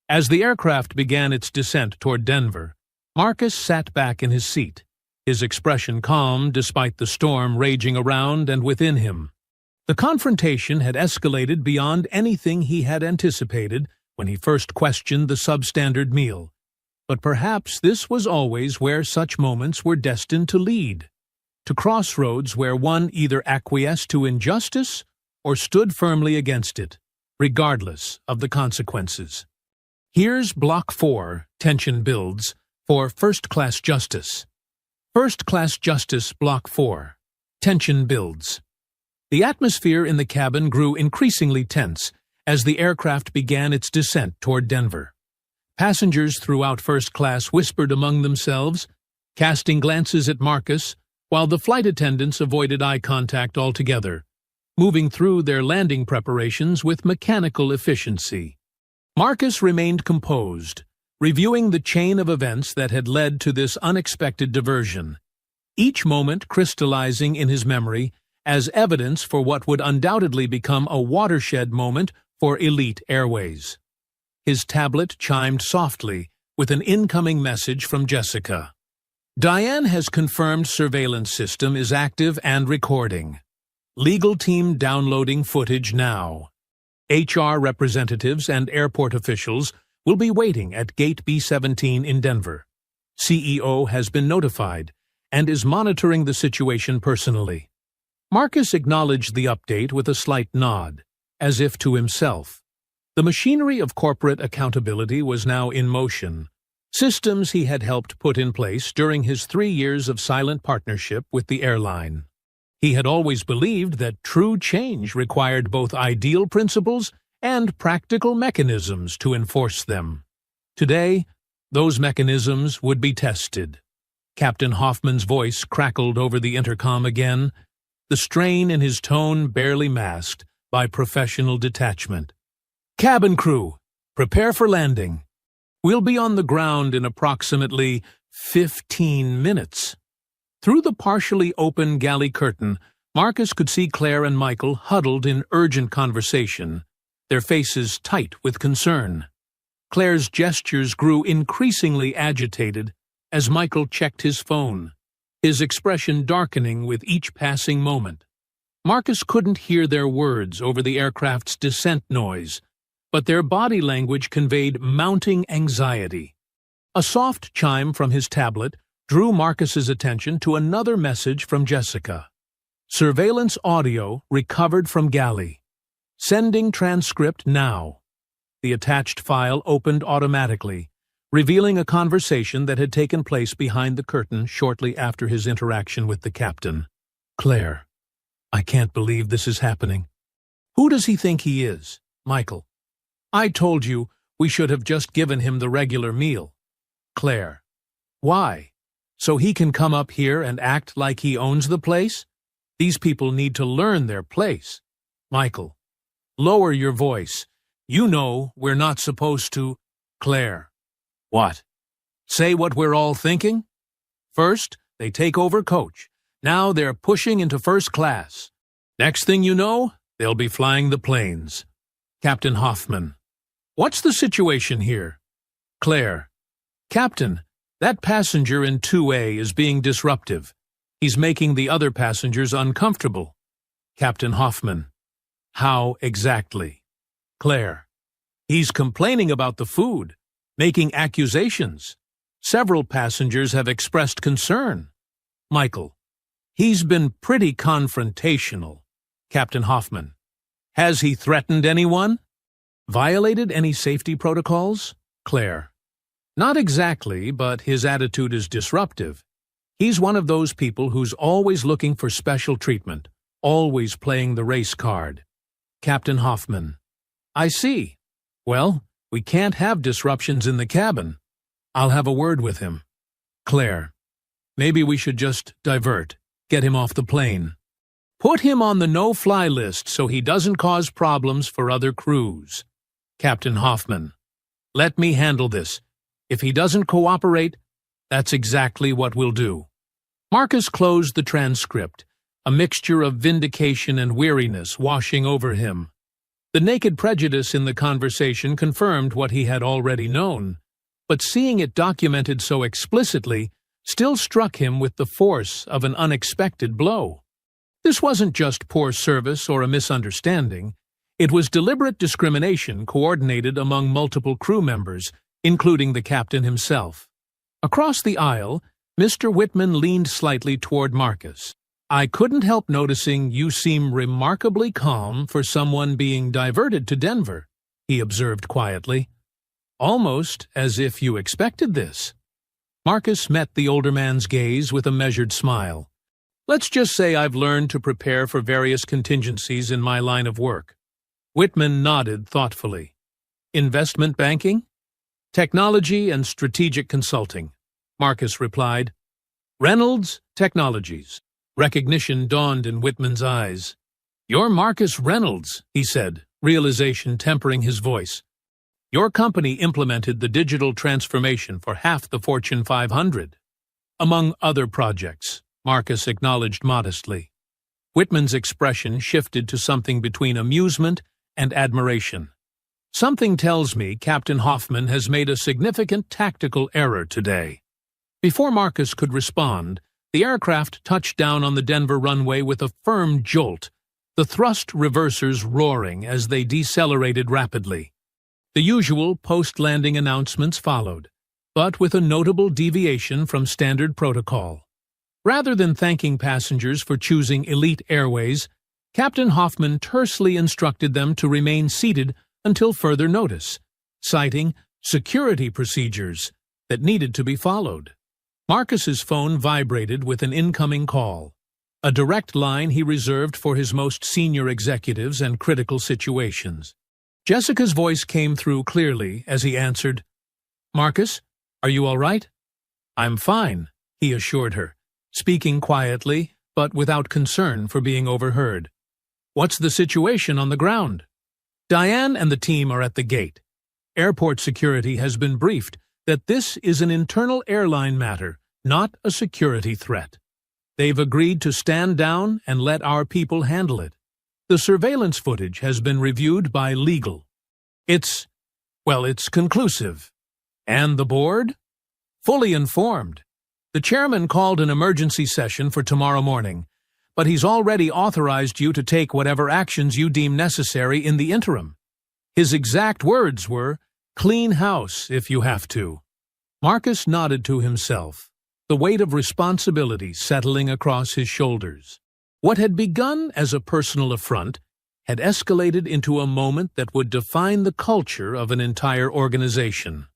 As the aircraft began its descent toward Denver, Marcus sat back in his seat, his expression calm despite the storm raging around and within him. The confrontation had escalated beyond anything he had anticipated when he first questioned the substandard meal. But perhaps this was always where such moments were destined to lead, to crossroads where one either acquiesced to injustice or stood firmly against it, regardless of the consequences. Here's Block 4, tension builds, for First-Class Justice. First-Class Justice, Block 4. Tension builds. The atmosphere in the cabin grew increasingly tense as the aircraft began its descent toward Denver. Passengers throughout first class whispered among themselves, casting glances at Marcus, while the flight attendants avoided eye contact altogether, moving through their landing preparations with mechanical efficiency. Marcus remained composed, reviewing the chain of events that had led to this unexpected diversion, each moment crystallizing in his memory as evidence for what would undoubtedly become a watershed moment for elite airways. His tablet chimed softly with an incoming message from Jessica. Diane has confirmed surveillance system is active and recording. Legal team downloading footage now. HR representatives and airport officials will be waiting at Gate B-17 in Denver. CEO has been notified and is monitoring the situation personally. Marcus acknowledged the update with a slight nod, as if to himself. The machinery of corporate accountability was now in motion, systems he had helped put in place during his 3 years of silent partnership with the airline. He had always believed that true change required both ideal principles and practical mechanisms to enforce them. Today, those mechanisms would be tested. Captain Hoffman's voice crackled over the intercom again, the strain in his tone barely masked by professional detachment. Cabin crew, prepare for landing. We'll be on the ground in approximately 15 minutes. Through the partially open galley curtain, Marcus could see Claire and Michael huddled in urgent conversation, their faces tight with concern. Claire's gestures grew increasingly agitated as Michael checked his phone, his expression darkening with each passing moment. Marcus couldn't hear their words over the aircraft's descent noise, but their body language conveyed mounting anxiety. A soft chime from his tablet drew Marcus's attention to another message from Jessica. Surveillance audio recovered from galley. Sending transcript now. The attached file opened automatically, revealing a conversation that had taken place behind the curtain shortly after his interaction with the captain. Claire, I can't believe this is happening. Who does he think he is? Michael. I told you we should have just given him the regular meal. Claire. Why? So he can come up here and act like he owns the place? These people need to learn their place. Michael. Lower your voice. You know we're not supposed to. Claire. What? Say what we're all thinking? First, they take over coach. Now they're pushing into first class. Next thing you know, they'll be flying the planes. Captain Hoffman. What's the situation here? Claire. Captain, that passenger in 2A is being disruptive. He's making the other passengers uncomfortable. Captain Hoffman. How exactly? Claire. He's complaining about the food, making accusations. Several passengers have expressed concern. Michael. He's been pretty confrontational. Captain Hoffman. Has he threatened anyone? Violated any safety protocols? Claire. Not exactly, but his attitude is disruptive. He's one of those people who's always looking for special treatment, always playing the race card. Captain Hoffman. I see. Well, we can't have disruptions in the cabin. I'll have a word with him. Claire. Maybe we should just divert, get him off the plane. Put him on the no-fly list so he doesn't cause problems for other crews. Captain Hoffman. Let me handle this. If he doesn't cooperate, that's exactly what we'll do. Marcus closed the transcript, a mixture of vindication and weariness washing over him. The naked prejudice in the conversation confirmed what he had already known, but seeing it documented so explicitly still struck him with the force of an unexpected blow. This wasn't just poor service or a misunderstanding. It was deliberate discrimination coordinated among multiple crew members, including the captain himself. Across the aisle, Mr. Whitman leaned slightly toward Marcus. I couldn't help noticing you seem remarkably calm for someone being diverted to Denver, he observed quietly. Almost as if you expected this. Marcus met the older man's gaze with a measured smile. Let's just say I've learned to prepare for various contingencies in my line of work. Whitman nodded thoughtfully. Investment banking? Technology and strategic consulting, Marcus replied. Reynolds Technologies. Recognition dawned in Whitman's eyes. You're Marcus Reynolds, he said, realization tempering his voice. Your company implemented the digital transformation for half the Fortune 500. Among other projects, Marcus acknowledged modestly. Whitman's expression shifted to something between amusement and admiration. Something tells me Captain Hoffman has made a significant tactical error today. Before Marcus could respond, the aircraft touched down on the Denver runway with a firm jolt, the thrust reversers roaring as they decelerated rapidly. The usual post-landing announcements followed, but with a notable deviation from standard protocol. Rather than thanking passengers for choosing Elite Airways, Captain Hoffman tersely instructed them to remain seated until further notice, citing security procedures that needed to be followed. Marcus's phone vibrated with an incoming call, a direct line he reserved for his most senior executives and critical situations. Jessica's voice came through clearly as he answered, Marcus, are you all right? I'm fine, he assured her, speaking quietly, but without concern for being overheard. What's the situation on the ground? Diane and the team are at the gate. Airport security has been briefed that this is an internal airline matter, not a security threat. They've agreed to stand down and let our people handle it. The surveillance footage has been reviewed by legal. It's conclusive. And the board? Fully informed. The chairman called an emergency session for tomorrow morning, but he's already authorized you to take whatever actions you deem necessary in the interim. His exact words were, clean house if you have to. Marcus nodded to himself, the weight of responsibility settling across his shoulders. What had begun as a personal affront had escalated into a moment that would define the culture of an entire organization,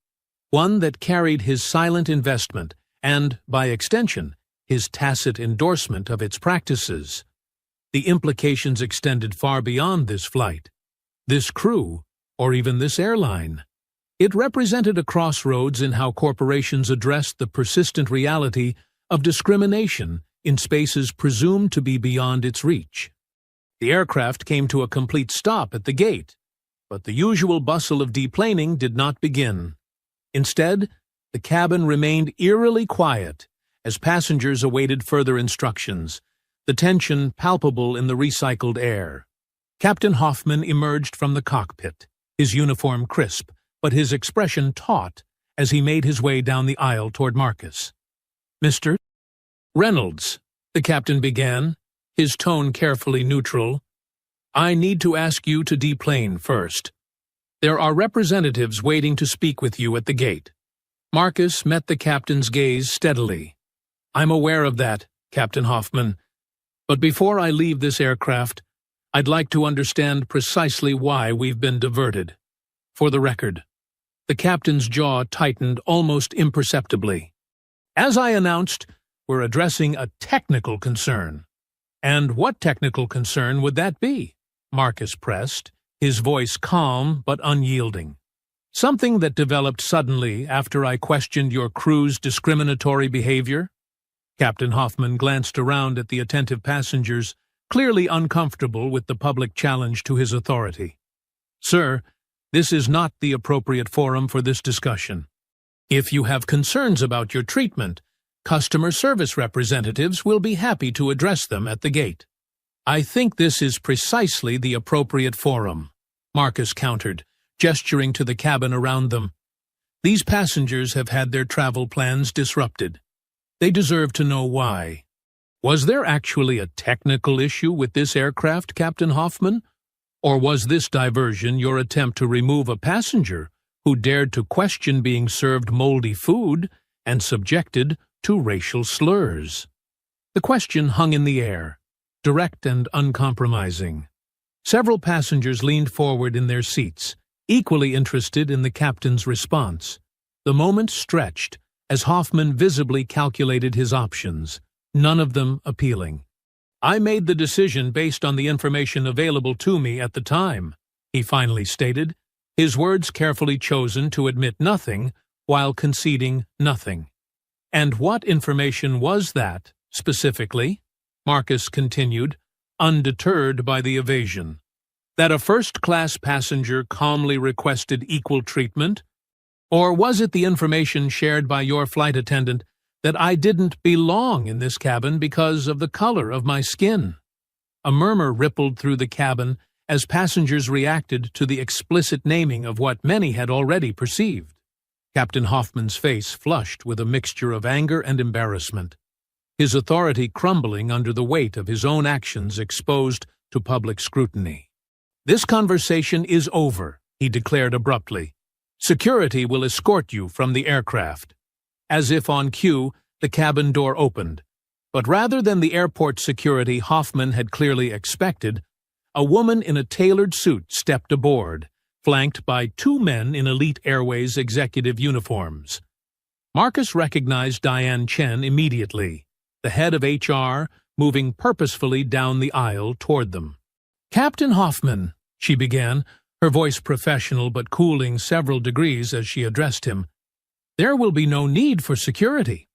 one that carried his silent investment and, by extension, his tacit endorsement of its practices. The implications extended far beyond this flight, this crew, or even this airline. It represented a crossroads in how corporations addressed the persistent reality of discrimination in spaces presumed to be beyond its reach. The aircraft came to a complete stop at the gate, but the usual bustle of deplaning did not begin. Instead, the cabin remained eerily quiet as passengers awaited further instructions, the tension palpable in the recycled air. Captain Hoffman emerged from the cockpit, his uniform crisp, but his expression taut as he made his way down the aisle toward Marcus. "Mr. Reynolds," the captain began, his tone carefully neutral, "I need to ask you to deplane first. There are representatives waiting to speak with you at the gate." Marcus met the captain's gaze steadily. "I'm aware of that, Captain Hoffman. But before I leave this aircraft, I'd like to understand precisely why we've been diverted. For the record." The captain's jaw tightened almost imperceptibly. "As I announced, we're addressing a technical concern." "And what technical concern would that be?" Marcus pressed, his voice calm but unyielding. "Something that developed suddenly after I questioned your crew's discriminatory behavior?" Captain Hoffman glanced around at the attentive passengers, clearly uncomfortable with the public challenge to his authority. "Sir, this is not the appropriate forum for this discussion. If you have concerns about your treatment, customer service representatives will be happy to address them at the gate." "I think this is precisely the appropriate forum," Marcus countered, gesturing to the cabin around them. "These passengers have had their travel plans disrupted. They deserve to know why. Was there actually a technical issue with this aircraft, Captain Hoffman? Or was this diversion your attempt to remove a passenger who dared to question being served moldy food and subjected to racial slurs?" The question hung in the air, direct and uncompromising. Several passengers leaned forward in their seats, equally interested in the captain's response. The moment stretched as Hoffman visibly calculated his options, none of them appealing. "I made the decision based on the information available to me at the time," he finally stated, his words carefully chosen to admit nothing while conceding nothing. "And what information was that, specifically?" Marcus continued, undeterred by the evasion. "That a first-class passenger calmly requested equal treatment? Or was it the information shared by your flight attendant that I didn't belong in this cabin because of the color of my skin?" A murmur rippled through the cabin as passengers reacted to the explicit naming of what many had already perceived. Captain Hoffman's face flushed with a mixture of anger and embarrassment, his authority crumbling under the weight of his own actions exposed to public scrutiny. "This conversation is over," he declared abruptly. "Security will escort you from the aircraft." As if on cue, the cabin door opened. But rather than the airport security Hoffman had clearly expected, a woman in a tailored suit stepped aboard, flanked by two men in Elite Airways executive uniforms. Marcus recognized Diane Chen immediately, the head of HR, moving purposefully down the aisle toward them. "Captain Hoffman," she began, her voice professional but cooling several degrees as she addressed him, "there will be no need for security.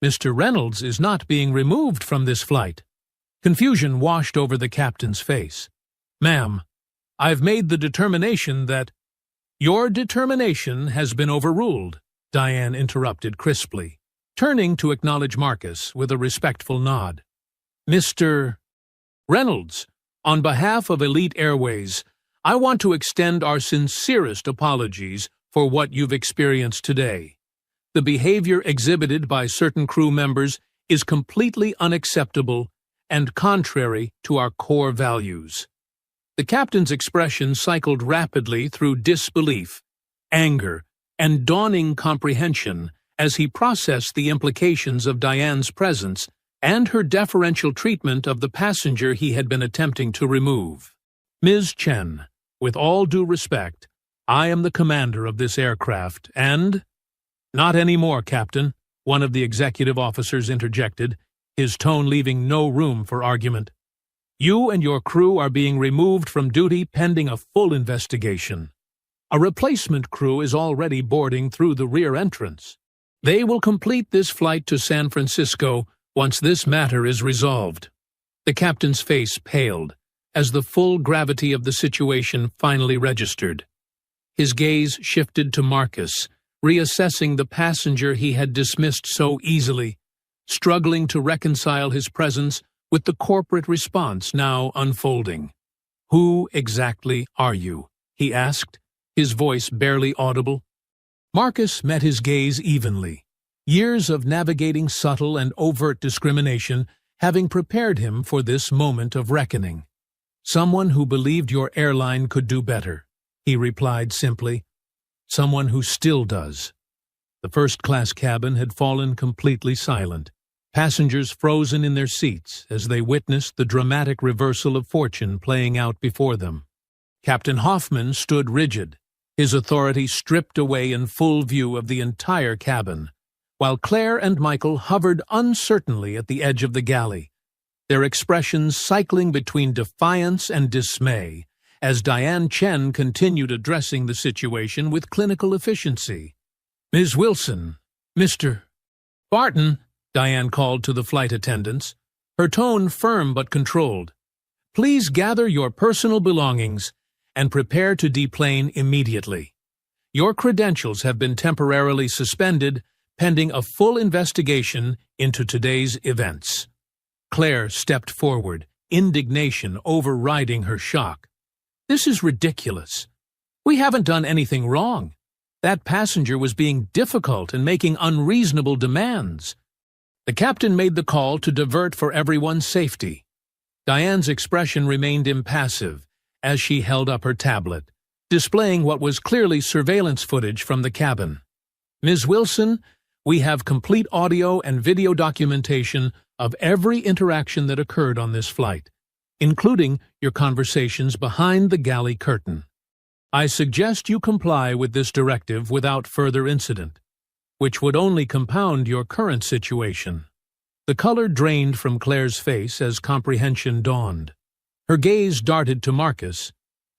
Mr. Reynolds is not being removed from this flight." Confusion washed over the captain's face. "Ma'am, I've made the determination that—" "Your determination has been overruled," Diane interrupted crisply, turning to acknowledge Marcus with a respectful nod. "Mr. Reynolds, on behalf of Elite Airways, I want to extend our sincerest apologies for what you've experienced today. The behavior exhibited by certain crew members is completely unacceptable and contrary to our core values." The captain's expression cycled rapidly through disbelief, anger, and dawning comprehension as he processed the implications of Diane's presence and her deferential treatment of the passenger he had been attempting to remove. "Ms. Chen, with all due respect, I am the commander of this aircraft, and—" "Not any more, Captain," one of the executive officers interjected, his tone leaving no room for argument. "You and your crew are being removed from duty pending a full investigation. A replacement crew is already boarding through the rear entrance. They will complete this flight to San Francisco once this matter is resolved." The captain's face paled, as the full gravity of the situation finally registered. His gaze shifted to Marcus, reassessing the passenger he had dismissed so easily, struggling to reconcile his presence with the corporate response now unfolding. "Who exactly are you?" he asked, his voice barely audible. Marcus met his gaze evenly, years of navigating subtle and overt discrimination having prepared him for this moment of reckoning. "Someone who believed your airline could do better," he replied simply. "Someone who still does." The first-class cabin had fallen completely silent, passengers frozen in their seats as they witnessed the dramatic reversal of fortune playing out before them. Captain Hoffman stood rigid, his authority stripped away in full view of the entire cabin, while Claire and Michael hovered uncertainly at the edge of the galley, their expressions cycling between defiance and dismay, as Diane Chen continued addressing the situation with clinical efficiency. "Ms. Wilson, Mr. Barton," Diane called to the flight attendants, her tone firm but controlled. "Please gather your personal belongings and prepare to deplane immediately. Your credentials have been temporarily suspended pending a full investigation into today's events." Claire stepped forward, indignation overriding her shock. "This is ridiculous. We haven't done anything wrong. That passenger was being difficult and making unreasonable demands. The captain made the call to divert for everyone's safety." Diane's expression remained impassive as she held up her tablet, displaying what was clearly surveillance footage from the cabin. "Ms. Wilson, we have complete audio and video documentation of every interaction that occurred on this flight, including your conversations behind the galley curtain. I suggest you comply with this directive without further incident, which would only compound your current situation." The color drained from Claire's face as comprehension dawned. Her gaze darted to Marcus,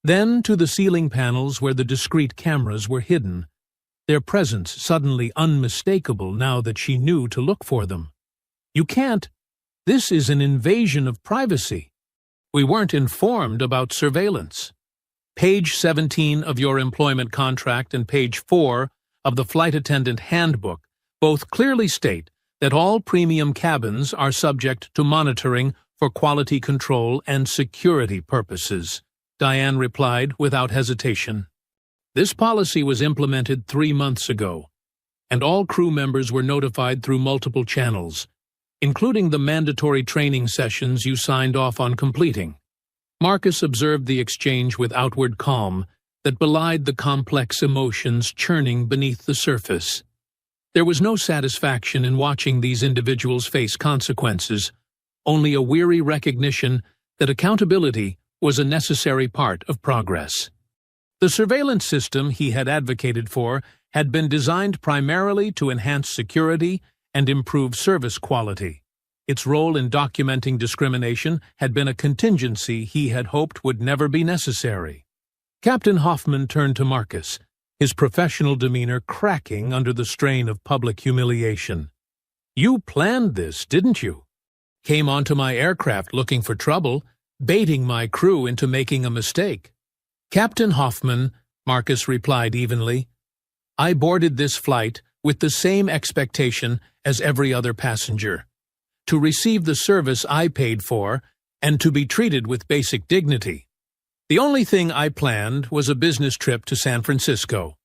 then to the ceiling panels where the discreet cameras were hidden, their presence suddenly unmistakable now that she knew to look for them. "You can't. This is an invasion of privacy. We weren't informed about surveillance. Page 17 of your employment contract and page 4 of the Flight Attendant Handbook both clearly state that all premium cabins are subject to monitoring for quality control and security purposes," Diane replied without hesitation. "This policy was implemented 3 months ago, and all crew members were notified through multiple channels, including the mandatory training sessions you signed off on completing." Marcus observed the exchange with outward calm that belied the complex emotions churning beneath the surface. There was no satisfaction in watching these individuals face consequences, only a weary recognition that accountability was a necessary part of progress. The surveillance system he had advocated for had been designed primarily to enhance security and improve service quality. Its role in documenting discrimination had been a contingency he had hoped would never be necessary. Captain Hoffman turned to Marcus, his professional demeanor cracking under the strain of public humiliation. "You planned this, didn't you? Came onto my aircraft looking for trouble, baiting my crew into making a mistake." "Captain Hoffman," Marcus replied evenly, "I boarded this flight with the same expectation as every other passenger, to receive the service I paid for and to be treated with basic dignity. The only thing I planned was a business trip to San Francisco.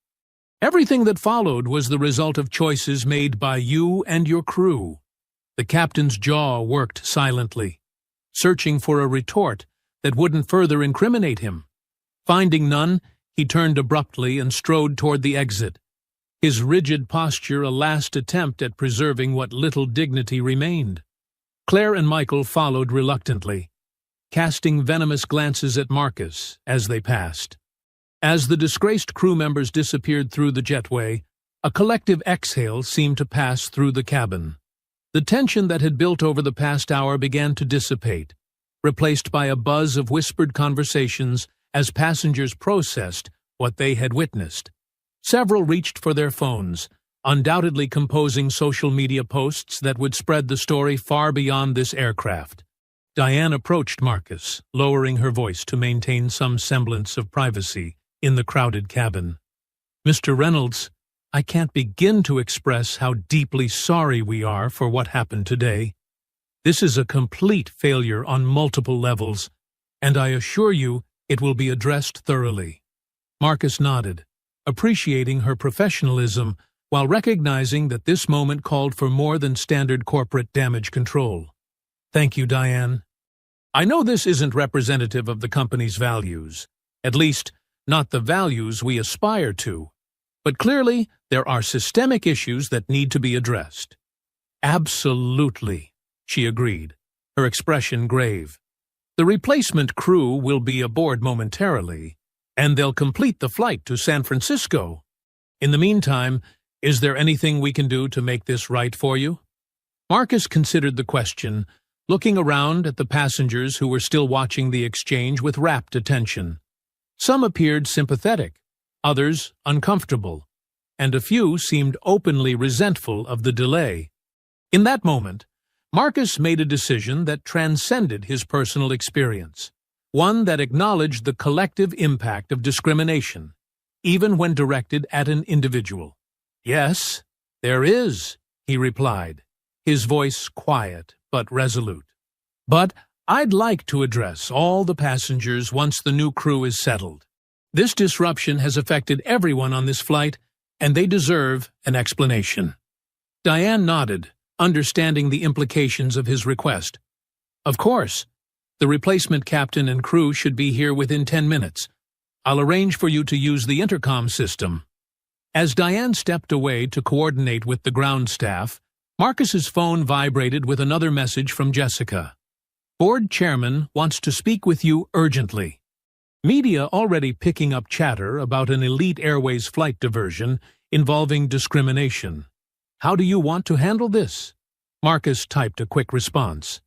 Everything that followed was the result of choices made by you and your crew." The captain's jaw worked silently, searching for a retort that wouldn't further incriminate him. Finding none, he turned abruptly and strode toward the exit, his rigid posture a last attempt at preserving what little dignity remained. Claire and Michael followed reluctantly, casting venomous glances at Marcus as they passed. As the disgraced crew members disappeared through the jetway, a collective exhale seemed to pass through the cabin. The tension that had built over the past hour began to dissipate, replaced by a buzz of whispered conversations as passengers processed what they had witnessed. Several reached for their phones, undoubtedly composing social media posts that would spread the story far beyond this aircraft. Diane approached Marcus, lowering her voice to maintain some semblance of privacy in the crowded cabin. "Mr. Reynolds, I can't begin to express how deeply sorry we are for what happened today. This is a complete failure on multiple levels, and I assure you it will be addressed thoroughly." Marcus nodded, appreciating her professionalism while recognizing that this moment called for more than standard corporate damage control. "Thank you, Diane. I know this isn't representative of the company's values, at least not the values we aspire to, but clearly there are systemic issues that need to be addressed." "Absolutely," she agreed, her expression grave. "The replacement crew will be aboard momentarily, and they'll complete the flight to San Francisco. In the meantime, is there anything we can do to make this right for you?" Marcus considered the question, looking around at the passengers who were still watching the exchange with rapt attention. Some appeared sympathetic, others uncomfortable, and a few seemed openly resentful of the delay. In that moment, Marcus made a decision that transcended his personal experience, one that acknowledged the collective impact of discrimination, even when directed at an individual. "Yes, there is," he replied, his voice quiet but resolute. "But I'd like to address all the passengers once the new crew is settled. This disruption has affected everyone on this flight, and they deserve an explanation." Diane nodded, understanding the implications of his request. "Of course. The replacement captain and crew should be here within 10 minutes. I'll arrange for you to use the intercom system." As Diane stepped away to coordinate with the ground staff, Marcus's phone vibrated with another message from Jessica. "Board chairman wants to speak with you urgently." Media already picking up chatter about an Elite Airways flight diversion involving discrimination. "How do you want to handle this?" Marcus typed a quick response.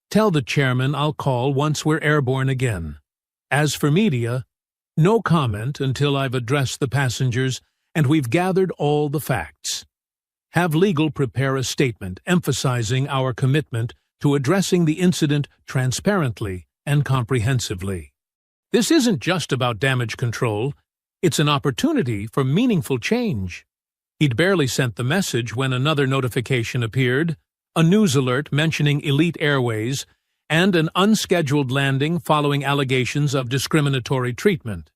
"Tell the chairman I'll call once we're airborne again. As for media, no comment until I've addressed the passengers and we've gathered all the facts. Have legal prepare a statement emphasizing our commitment to addressing the incident transparently and comprehensively. This isn't just about damage control, it's an opportunity for meaningful change." He'd barely sent the message when another notification appeared, a news alert mentioning Elite Airways, and an unscheduled landing following allegations of discriminatory treatment.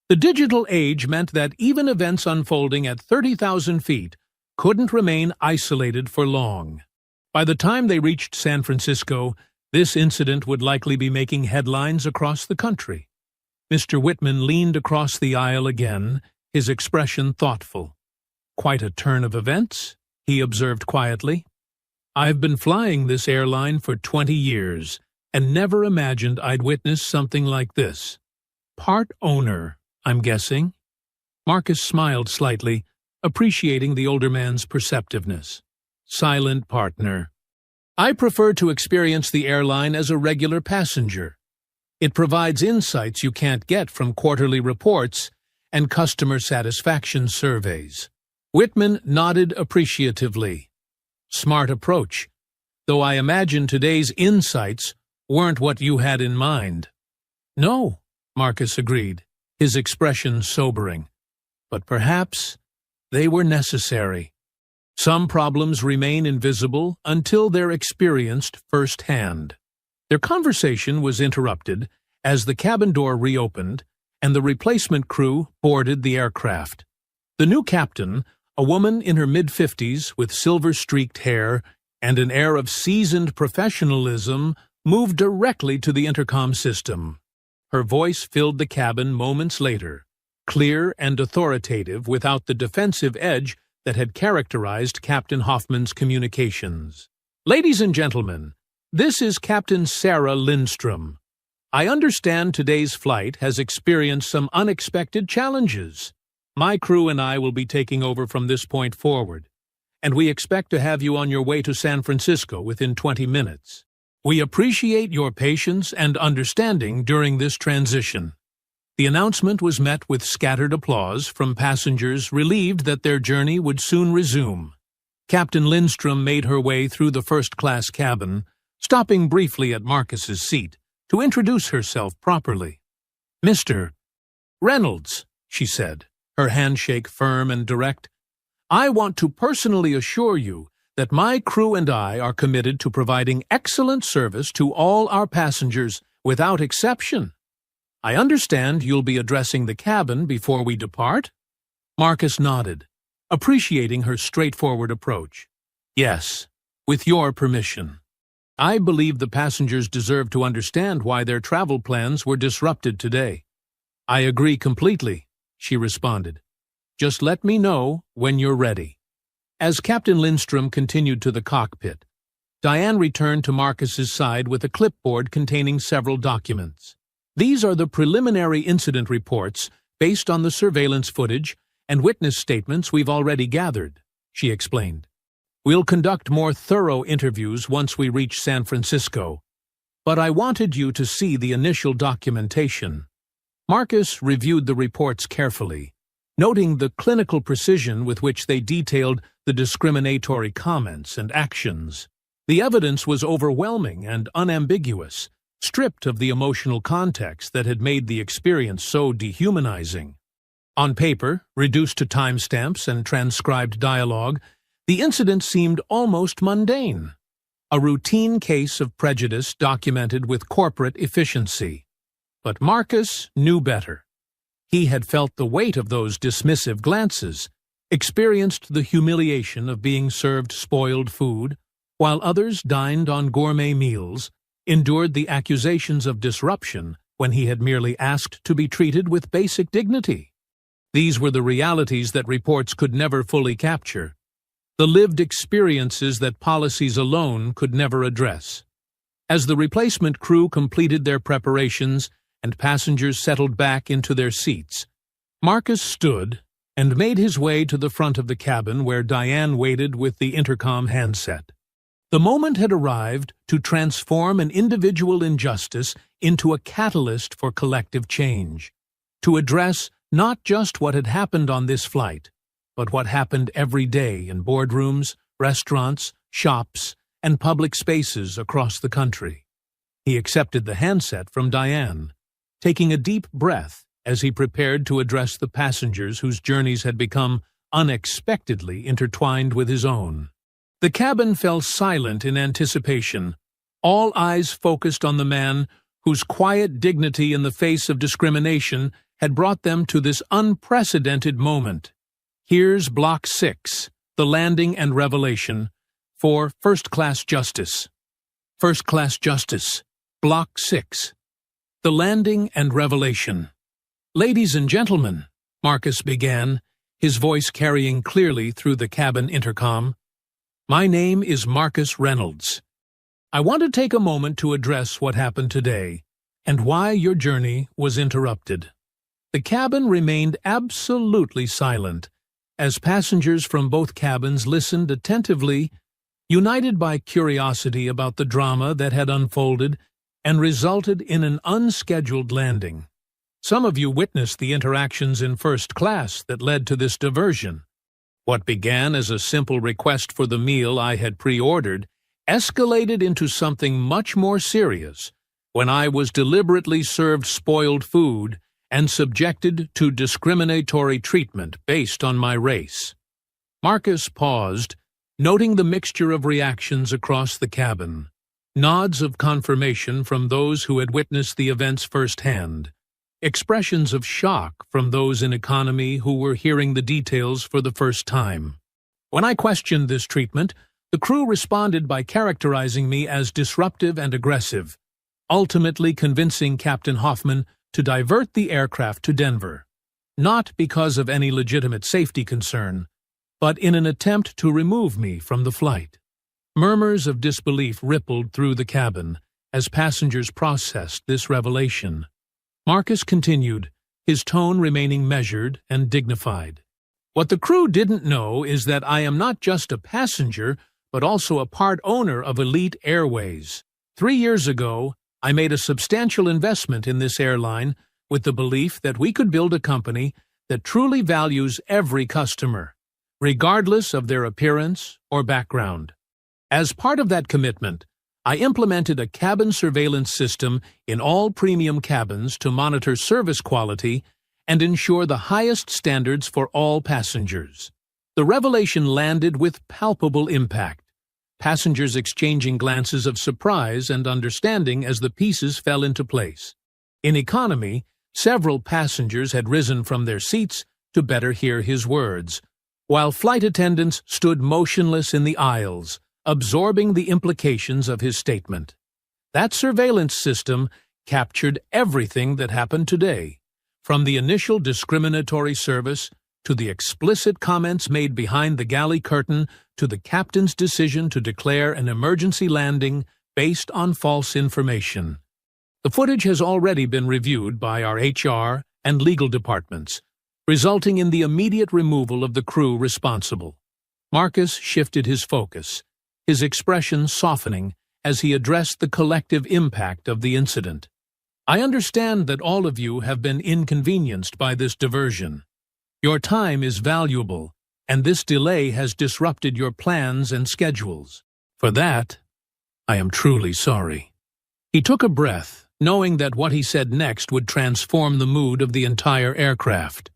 The digital age meant that even events unfolding at 30,000 feet couldn't remain isolated for long. By the time they reached San Francisco, this incident would likely be making headlines across the country. Mr. Whitman leaned across the aisle again, his expression thoughtful. "Quite a turn of events," he observed quietly. "I've been flying this airline for 20 years and never imagined I'd witness something like this. Part owner, I'm guessing?" Marcus smiled slightly, appreciating the older man's perceptiveness. "Silent partner. I prefer to experience the airline as a regular passenger. It provides insights you can't get from quarterly reports and customer satisfaction surveys." Whitman nodded appreciatively. "Smart approach, though I imagine today's insights weren't what you had in mind." "No," Marcus agreed, his expression sobering. "But perhaps they were necessary. Some problems remain invisible until they're experienced firsthand." Their conversation was interrupted as the cabin door reopened and the replacement crew boarded the aircraft. The new captain, a woman in her mid-50s with silver-streaked hair and an air of seasoned professionalism, moved directly to the intercom system. Her voice filled the cabin moments later, clear and authoritative without the defensive edge that had characterized Captain Hoffman's communications. "Ladies and gentlemen, this is Captain Sarah Lindstrom. I understand today's flight has experienced some unexpected challenges. My crew and I will be taking over from this point forward, and we expect to have you on your way to San Francisco within 20 minutes. We appreciate your patience and understanding during this transition." The announcement was met with scattered applause from passengers relieved that their journey would soon resume. Captain Lindstrom made her way through the first-class cabin, stopping briefly at Marcus's seat to introduce herself properly. "Mr. Reynolds," she said, her handshake firm and direct. "I want to personally assure you that my crew and I are committed to providing excellent service to all our passengers without exception. I understand you'll be addressing the cabin before we depart?" Marcus nodded, appreciating her straightforward approach. "Yes, with your permission. I believe the passengers deserve to understand why their travel plans were disrupted today." "I agree completely," she responded. "Just let me know when you're ready." As Captain Lindstrom continued to the cockpit, Diane returned to Marcus's side with a clipboard containing several documents. "These are the preliminary incident reports based on the surveillance footage and witness statements we've already gathered," she explained. "We'll conduct more thorough interviews once we reach San Francisco, but I wanted you to see the initial documentation." Marcus reviewed the reports carefully, noting the clinical precision with which they detailed the discriminatory comments and actions. The evidence was overwhelming and unambiguous, stripped of the emotional context that had made the experience so dehumanizing. On paper, reduced to timestamps and transcribed dialogue, the incident seemed almost mundane, a routine case of prejudice documented with corporate efficiency. But Marcus knew better. He had felt the weight of those dismissive glances, experienced the humiliation of being served spoiled food, while others dined on gourmet meals, endured the accusations of disruption when he had merely asked to be treated with basic dignity. These were the realities that reports could never fully capture, the lived experiences that policies alone could never address. As the replacement crew completed their preparations and passengers settled back into their seats, Marcus stood and made his way to the front of the cabin where Diane waited with the intercom handset. The moment had arrived to transform an individual injustice into a catalyst for collective change, to address not just what had happened on this flight, but what happened every day in boardrooms, restaurants, shops, and public spaces across the country. He accepted the handset from Diane, taking a deep breath as he prepared to address the passengers whose journeys had become unexpectedly intertwined with his own. The cabin fell silent in anticipation, all eyes focused on the man whose quiet dignity in the face of discrimination had brought them to this unprecedented moment. Here's Block 6, the landing and revelation, for first-class justice. First-class justice, Block 6, the landing and revelation. "Ladies and gentlemen," Marcus began, his voice carrying clearly through the cabin intercom, "my name is Marcus Reynolds. I want to take a moment to address what happened today and why your journey was interrupted." The cabin remained absolutely silent as passengers from both cabins listened attentively, united by curiosity about the drama that had unfolded and resulted in an unscheduled landing. Some of you witnessed the interactions in first class that led to this diversion. What began as a simple request for the meal I had pre-ordered escalated into something much more serious when I was deliberately served spoiled food and subjected to discriminatory treatment based on my race. Marcus paused, noting the mixture of reactions across the cabin, nods of confirmation from those who had witnessed the events firsthand, expressions of shock from those in economy who were hearing the details for the first time. When I questioned this treatment, the crew responded by characterizing me as disruptive and aggressive, ultimately convincing Captain Hoffman to divert the aircraft to Denver, not because of any legitimate safety concern, but in an attempt to remove me from the flight. Murmurs of disbelief rippled through the cabin as passengers processed this revelation. Marcus continued, his tone remaining measured and dignified. "What the crew didn't know is that I am not just a passenger, but also a part owner of Elite Airways. 3 years ago, I made a substantial investment in this airline with the belief that we could build a company that truly values every customer, regardless of their appearance or background. As part of that commitment, I implemented a cabin surveillance system in all premium cabins to monitor service quality and ensure the highest standards for all passengers. The revelation landed with palpable impact, passengers exchanging glances of surprise and understanding as the pieces fell into place. In economy, several passengers had risen from their seats to better hear his words, while flight attendants stood motionless in the aisles, absorbing the implications of his statement. That surveillance system captured everything that happened today, from the initial discriminatory service to the explicit comments made behind the galley curtain to the captain's decision to declare an emergency landing based on false information. The footage has already been reviewed by our HR and legal departments, resulting in the immediate removal of the crew responsible. Marcus shifted his focus, his expression softening as he addressed the collective impact of the incident. I understand that all of you have been inconvenienced by this diversion. Your time is valuable, and this delay has disrupted your plans and schedules. For that, I am truly sorry. He took a breath, knowing that what he said next would transform the mood of the entire aircraft.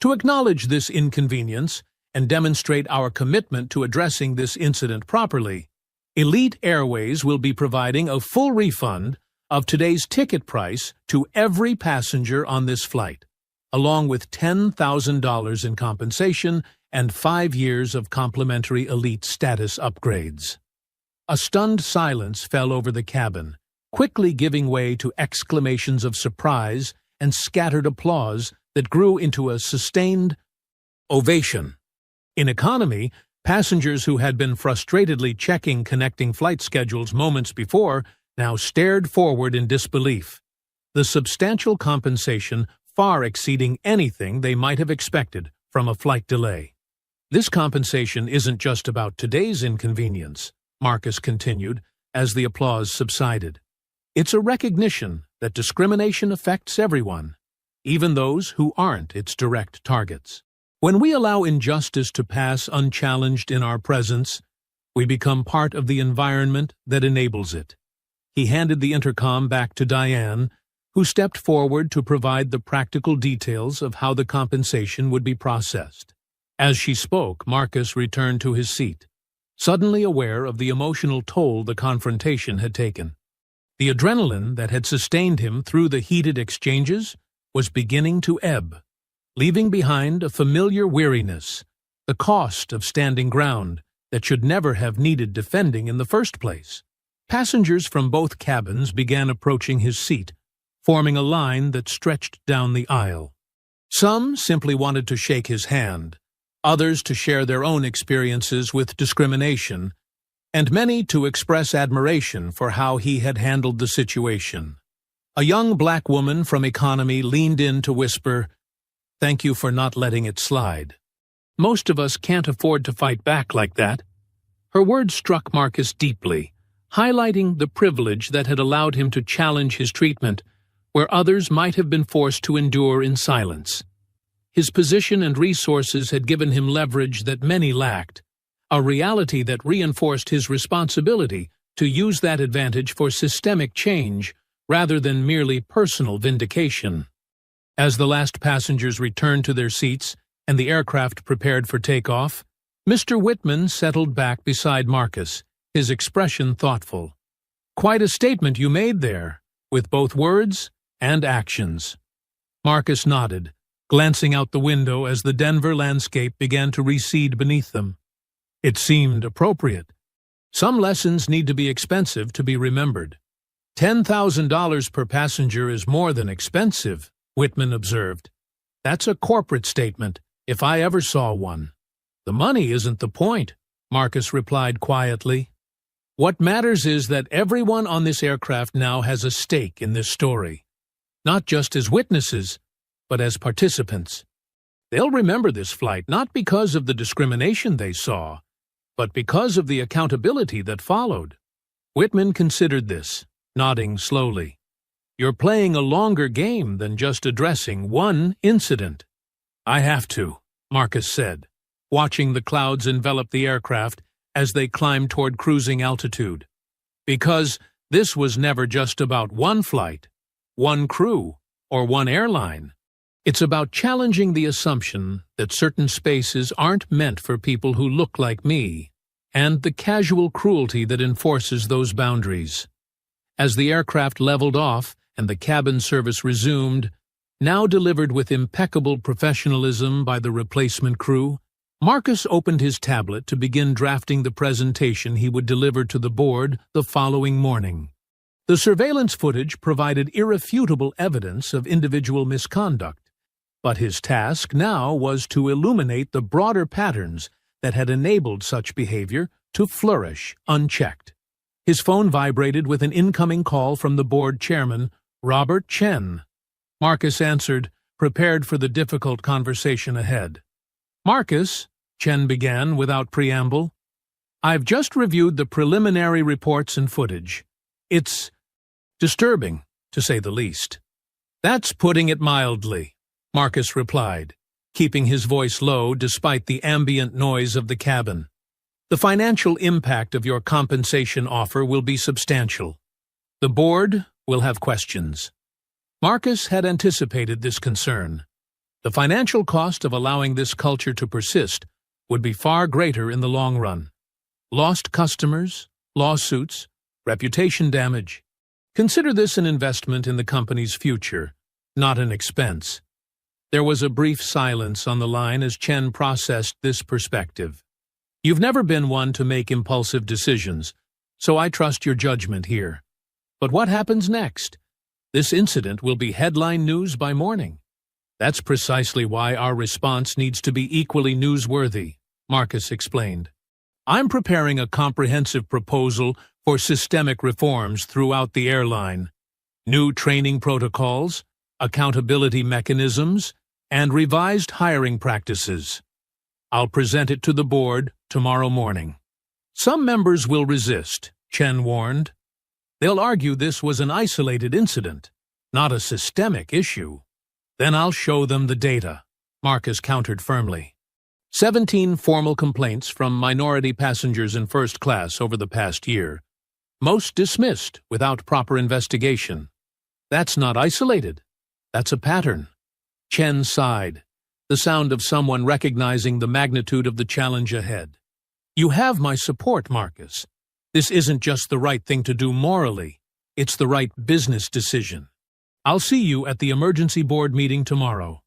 To acknowledge this inconvenience and demonstrate our commitment to addressing this incident properly, Elite Airways will be providing a full refund of today's ticket price to every passenger on this flight, along with $10,000 in compensation and 5 years of complimentary Elite status upgrades. A stunned silence fell over the cabin, quickly giving way to exclamations of surprise and scattered applause that grew into a sustained ovation. In economy, passengers who had been frustratedly checking connecting flight schedules moments before now stared forward in disbelief, the substantial compensation far exceeding anything they might have expected from a flight delay. This compensation isn't just about today's inconvenience, Marcus continued as the applause subsided. It's a recognition that discrimination affects everyone, even those who aren't its direct targets. When we allow injustice to pass unchallenged in our presence, we become part of the environment that enables it. He handed the intercom back to Diane, who stepped forward to provide the practical details of how the compensation would be processed. As she spoke, Marcus returned to his seat, suddenly aware of the emotional toll the confrontation had taken. The adrenaline that had sustained him through the heated exchanges was beginning to ebb, leaving behind a familiar weariness, the cost of standing ground that should never have needed defending in the first place. Passengers from both cabins began approaching his seat, forming a line that stretched down the aisle. Some simply wanted to shake his hand, others to share their own experiences with discrimination, and many to express admiration for how he had handled the situation. A young black woman from economy leaned in to whisper, "Thank you for not letting it slide. Most of us can't afford to fight back like that." Her words struck Marcus deeply, highlighting the privilege that had allowed him to challenge his treatment, where others might have been forced to endure in silence. His position and resources had given him leverage that many lacked, a reality that reinforced his responsibility to use that advantage for systemic change rather than merely personal vindication. As the last passengers returned to their seats and the aircraft prepared for takeoff, Mr. Whitman settled back beside Marcus, his expression thoughtful. "Quite a statement you made there, with both words and actions." Marcus nodded, glancing out the window as the Denver landscape began to recede beneath them. It seemed appropriate. Some lessons need to be expensive to be remembered. $10,000 per passenger is more than expensive, Whitman observed. That's a corporate statement, if I ever saw one. The money isn't the point, Marcus replied quietly. What matters is that everyone on this aircraft now has a stake in this story, not just as witnesses, but as participants. They'll remember this flight not because of the discrimination they saw, but because of the accountability that followed. Whitman considered this, nodding slowly. You're playing a longer game than just addressing one incident. I have to, Marcus said, watching the clouds envelop the aircraft as they climbed toward cruising altitude. Because this was never just about one flight, one crew, or one airline. It's about challenging the assumption that certain spaces aren't meant for people who look like me, and the casual cruelty that enforces those boundaries. As the aircraft leveled off and the cabin service resumed, now delivered with impeccable professionalism by the replacement crew, Marcus opened his tablet to begin drafting the presentation he would deliver to the board the following morning. The surveillance footage provided irrefutable evidence of individual misconduct, but his task now was to illuminate the broader patterns that had enabled such behavior to flourish unchecked. His phone vibrated with an incoming call from the board chairman, Robert Chen. Marcus answered, prepared for the difficult conversation ahead. "Marcus," Chen began without preamble, "I've just reviewed the preliminary reports and footage. It's disturbing, to say the least." "That's putting it mildly," Marcus replied, keeping his voice low despite the ambient noise of the cabin. "The financial impact of your compensation offer will be substantial. The board will have questions." Marcus had anticipated this concern. The financial cost of allowing this culture to persist would be far greater in the long run. Lost customers, lawsuits, reputation damage. Consider this an investment in the company's future, not an expense. There was a brief silence on the line as Chen processed this perspective. "You've never been one to make impulsive decisions, so I trust your judgment here. But what happens next? This incident will be headline news by morning. That's precisely why our response needs to be equally newsworthy," Marcus explained. "I'm preparing a comprehensive proposal for systemic reforms throughout the airline. New training protocols, accountability mechanisms, and revised hiring practices. I'll present it to the board tomorrow morning." "Some members will resist," Chen warned. "They'll argue this was an isolated incident, not a systemic issue." "Then I'll show them the data," Marcus countered firmly. 17 formal complaints from minority passengers in first class over the past year, most dismissed without proper investigation. That's not isolated. That's a pattern. Chen sighed, the sound of someone recognizing the magnitude of the challenge ahead. "You have my support, Marcus. This isn't just the right thing to do morally, it's the right business decision. I'll see you at the emergency board meeting tomorrow."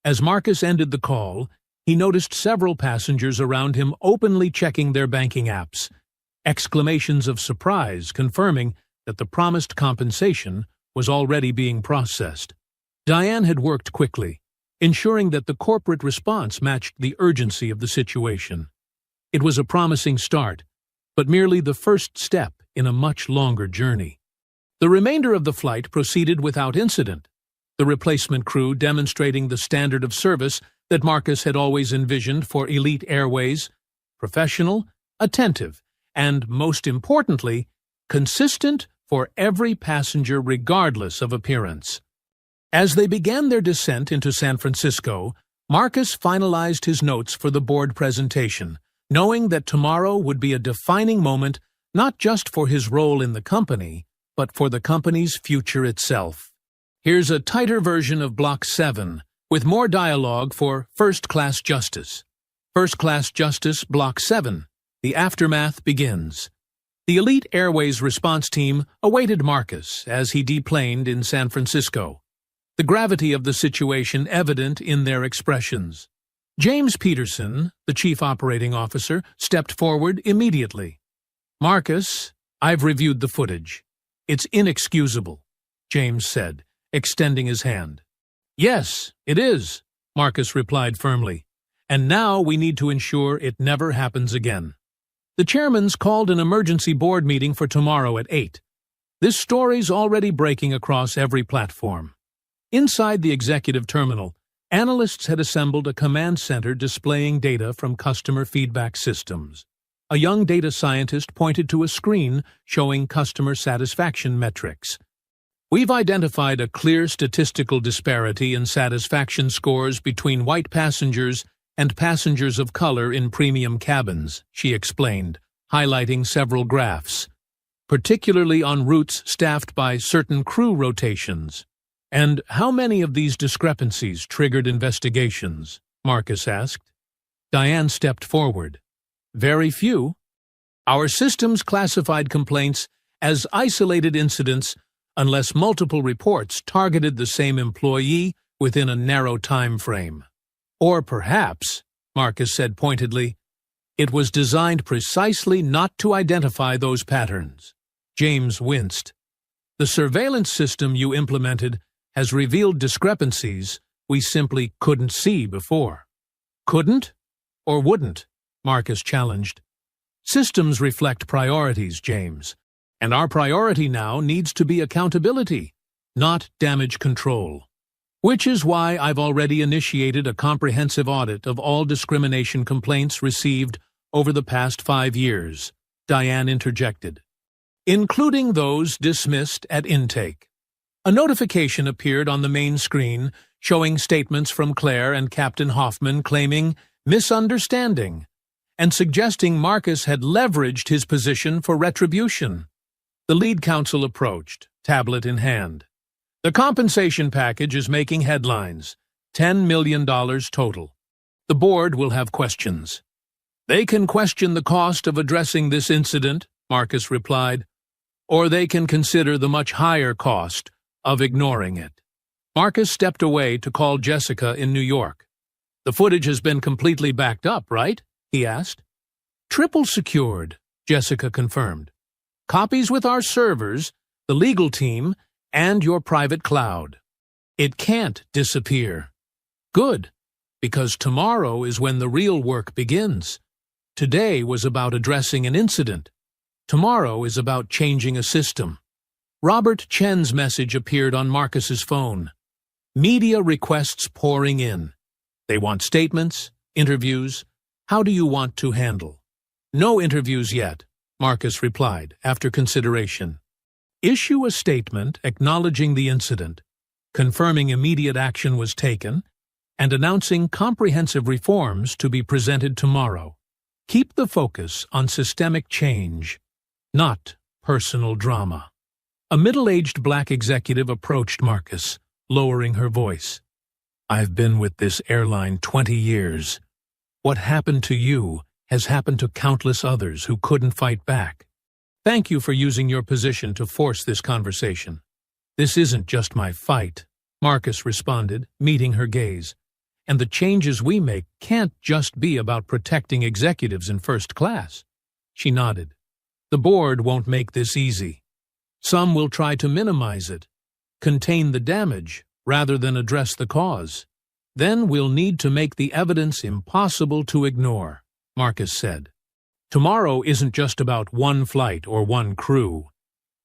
As Marcus ended the call, he noticed several passengers around him openly checking their banking apps, exclamations of surprise confirming that the promised compensation was already being processed. Diane had worked quickly, ensuring that the corporate response matched the urgency of the situation. It was a promising start, but merely the first step in a much longer journey. The remainder of the flight proceeded without incident, the replacement crew demonstrating the standard of service that Marcus had always envisioned for elite airways: professional, attentive, and, most importantly, consistent for every passenger regardless of appearance. As they began their descent into San Francisco, Marcus finalized his notes for the board presentation, knowing that tomorrow would be a defining moment not just for his role in the company, but for the company's future itself. Here's a tighter version of Block 7, with more dialogue for First Class Justice. First Class Justice, Block 7. The aftermath begins. The Elite Airways response team awaited Marcus as he deplaned in San Francisco, the gravity of the situation evident in their expressions. James Peterson, the chief operating officer, stepped forward immediately. "Marcus, I've reviewed the footage. It's inexcusable," James said, extending his hand. "Yes, it is," Marcus replied firmly. "And now we need to ensure it never happens again." The chairman's called an emergency board meeting for tomorrow at 8. This story's already breaking across every platform. Inside the executive terminal, analysts had assembled a command center displaying data from customer feedback systems. A young data scientist pointed to a screen showing customer satisfaction metrics. "We've identified a clear statistical disparity in satisfaction scores between white passengers and passengers of color in premium cabins," she explained, highlighting several graphs. particularly on routes staffed by certain crew rotations. And how many of these discrepancies triggered investigations? Marcus asked. Diane stepped forward. Very few. Our systems classified complaints as isolated incidents unless multiple reports targeted the same employee within a narrow time frame. Or perhaps, Marcus said pointedly, it was designed precisely not to identify those patterns. James winced. The surveillance system you implemented has revealed discrepancies we simply couldn't see before. Couldn't or wouldn't? Marcus challenged. Systems reflect priorities, James, and our priority now needs to be accountability, not damage control. Which is why I've already initiated a comprehensive audit of all discrimination complaints received over the past 5 years, Diane interjected, including those dismissed at intake. A notification appeared on the main screen showing statements from Claire and Captain Hoffman claiming misunderstanding and suggesting Marcus had leveraged his position for retribution. The lead counsel approached, tablet in hand. The compensation package is making headlines, $10 million total. The board will have questions. They can question the cost of addressing this incident, Marcus replied, or they can consider the much higher cost of ignoring it. Marcus stepped away to call Jessica in New York. The footage has been completely backed up, right? He asked. Triple secured, Jessica confirmed. Copies with our servers, the legal team, and your private cloud. It can't disappear. Good, because tomorrow is when the real work begins. Today was about addressing an incident. Tomorrow is about changing a system. Robert Chen's message appeared on Marcus's phone. Media requests pouring in. They want statements, interviews. How do you want to handle? No interviews yet, Marcus replied, after consideration. Issue a statement acknowledging the incident, confirming immediate action was taken, and announcing comprehensive reforms to be presented tomorrow. Keep the focus on systemic change, not personal drama. A middle-aged black executive approached Marcus, lowering her voice. I've been with this airline 20 years. What happened to you has happened to countless others who couldn't fight back. Thank you for using your position to force this conversation. This isn't just my fight, Marcus responded, meeting her gaze. And the changes we make can't just be about protecting executives in first class. She nodded. The board won't make this easy. Some will try to minimize it, contain the damage, rather than address the cause. Then we'll need to make the evidence impossible to ignore, Marcus said. Tomorrow isn't just about one flight or one crew.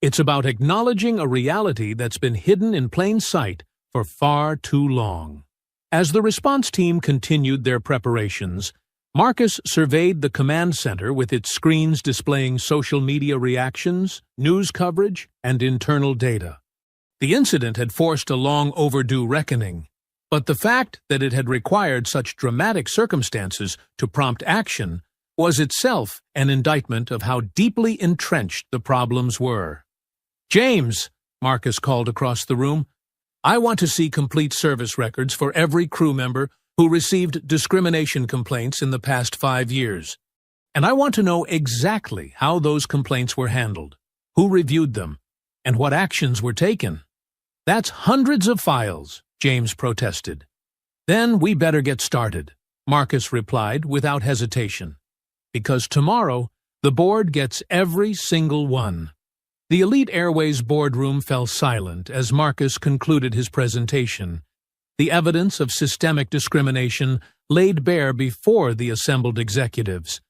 It's about acknowledging a reality that's been hidden in plain sight for far too long. As the response team continued their preparations, Marcus surveyed the command center with its screens displaying social media reactions, news coverage, and internal data. The incident had forced a long-overdue reckoning, but the fact that it had required such dramatic circumstances to prompt action was itself an indictment of how deeply entrenched the problems were. James, Marcus called across the room, I want to see complete service records for every crew member who received discrimination complaints in the past 5 years. And I want to know exactly how those complaints were handled, who reviewed them, and what actions were taken. That's hundreds of files, James protested. Then we better get started, Marcus replied without hesitation. Because tomorrow, the board gets every single one. The Elite Airways boardroom fell silent as Marcus concluded his presentation. The evidence of systemic discrimination laid bare before the assembled executives.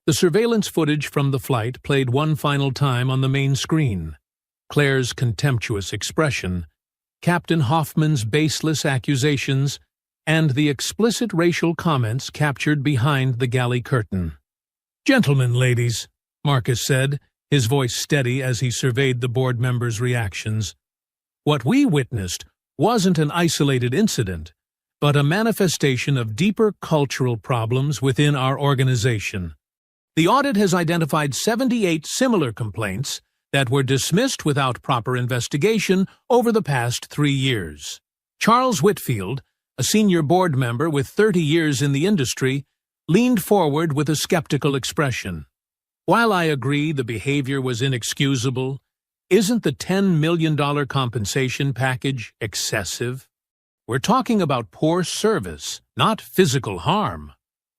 The surveillance footage from the flight played one final time on the main screen. Claire's contemptuous expression, Captain Hoffman's baseless accusations, and the explicit racial comments captured behind the galley curtain. Gentlemen, ladies, Marcus said, his voice steady as he surveyed the board members' reactions. What we witnessed wasn't an isolated incident, but a manifestation of deeper cultural problems within our organization. The audit has identified 78 similar complaints that were dismissed without proper investigation over the past 3 years. Charles Whitfield, a senior board member with 30 years in the industry, leaned forward with a skeptical expression. While I agree the behavior was inexcusable, isn't the $10 million compensation package excessive? We're talking about poor service, not physical harm.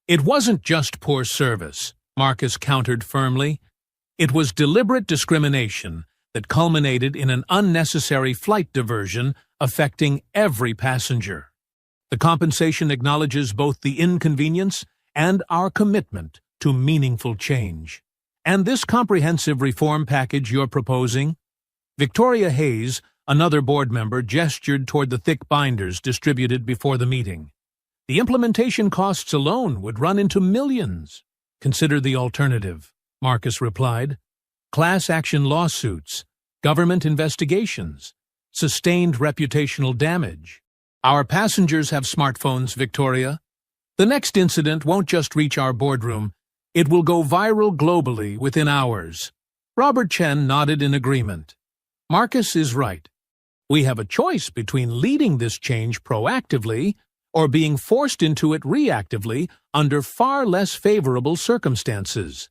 It wasn't just poor service, Marcus countered firmly. It was deliberate discrimination that culminated in an unnecessary flight diversion affecting every passenger. The compensation acknowledges both the inconvenience and our commitment to meaningful change. And this comprehensive reform package you're proposing? Victoria Hayes, another board member, gestured toward the thick binders distributed before the meeting. The implementation costs alone would run into millions. Consider the alternative, Marcus replied. Class action lawsuits, government investigations, sustained reputational damage. Our passengers have smartphones, Victoria. The next incident won't just reach our boardroom. It will go viral globally within hours. Robert Chen nodded in agreement. Marcus is right. We have a choice between leading this change proactively or being forced into it reactively under far less favorable circumstances.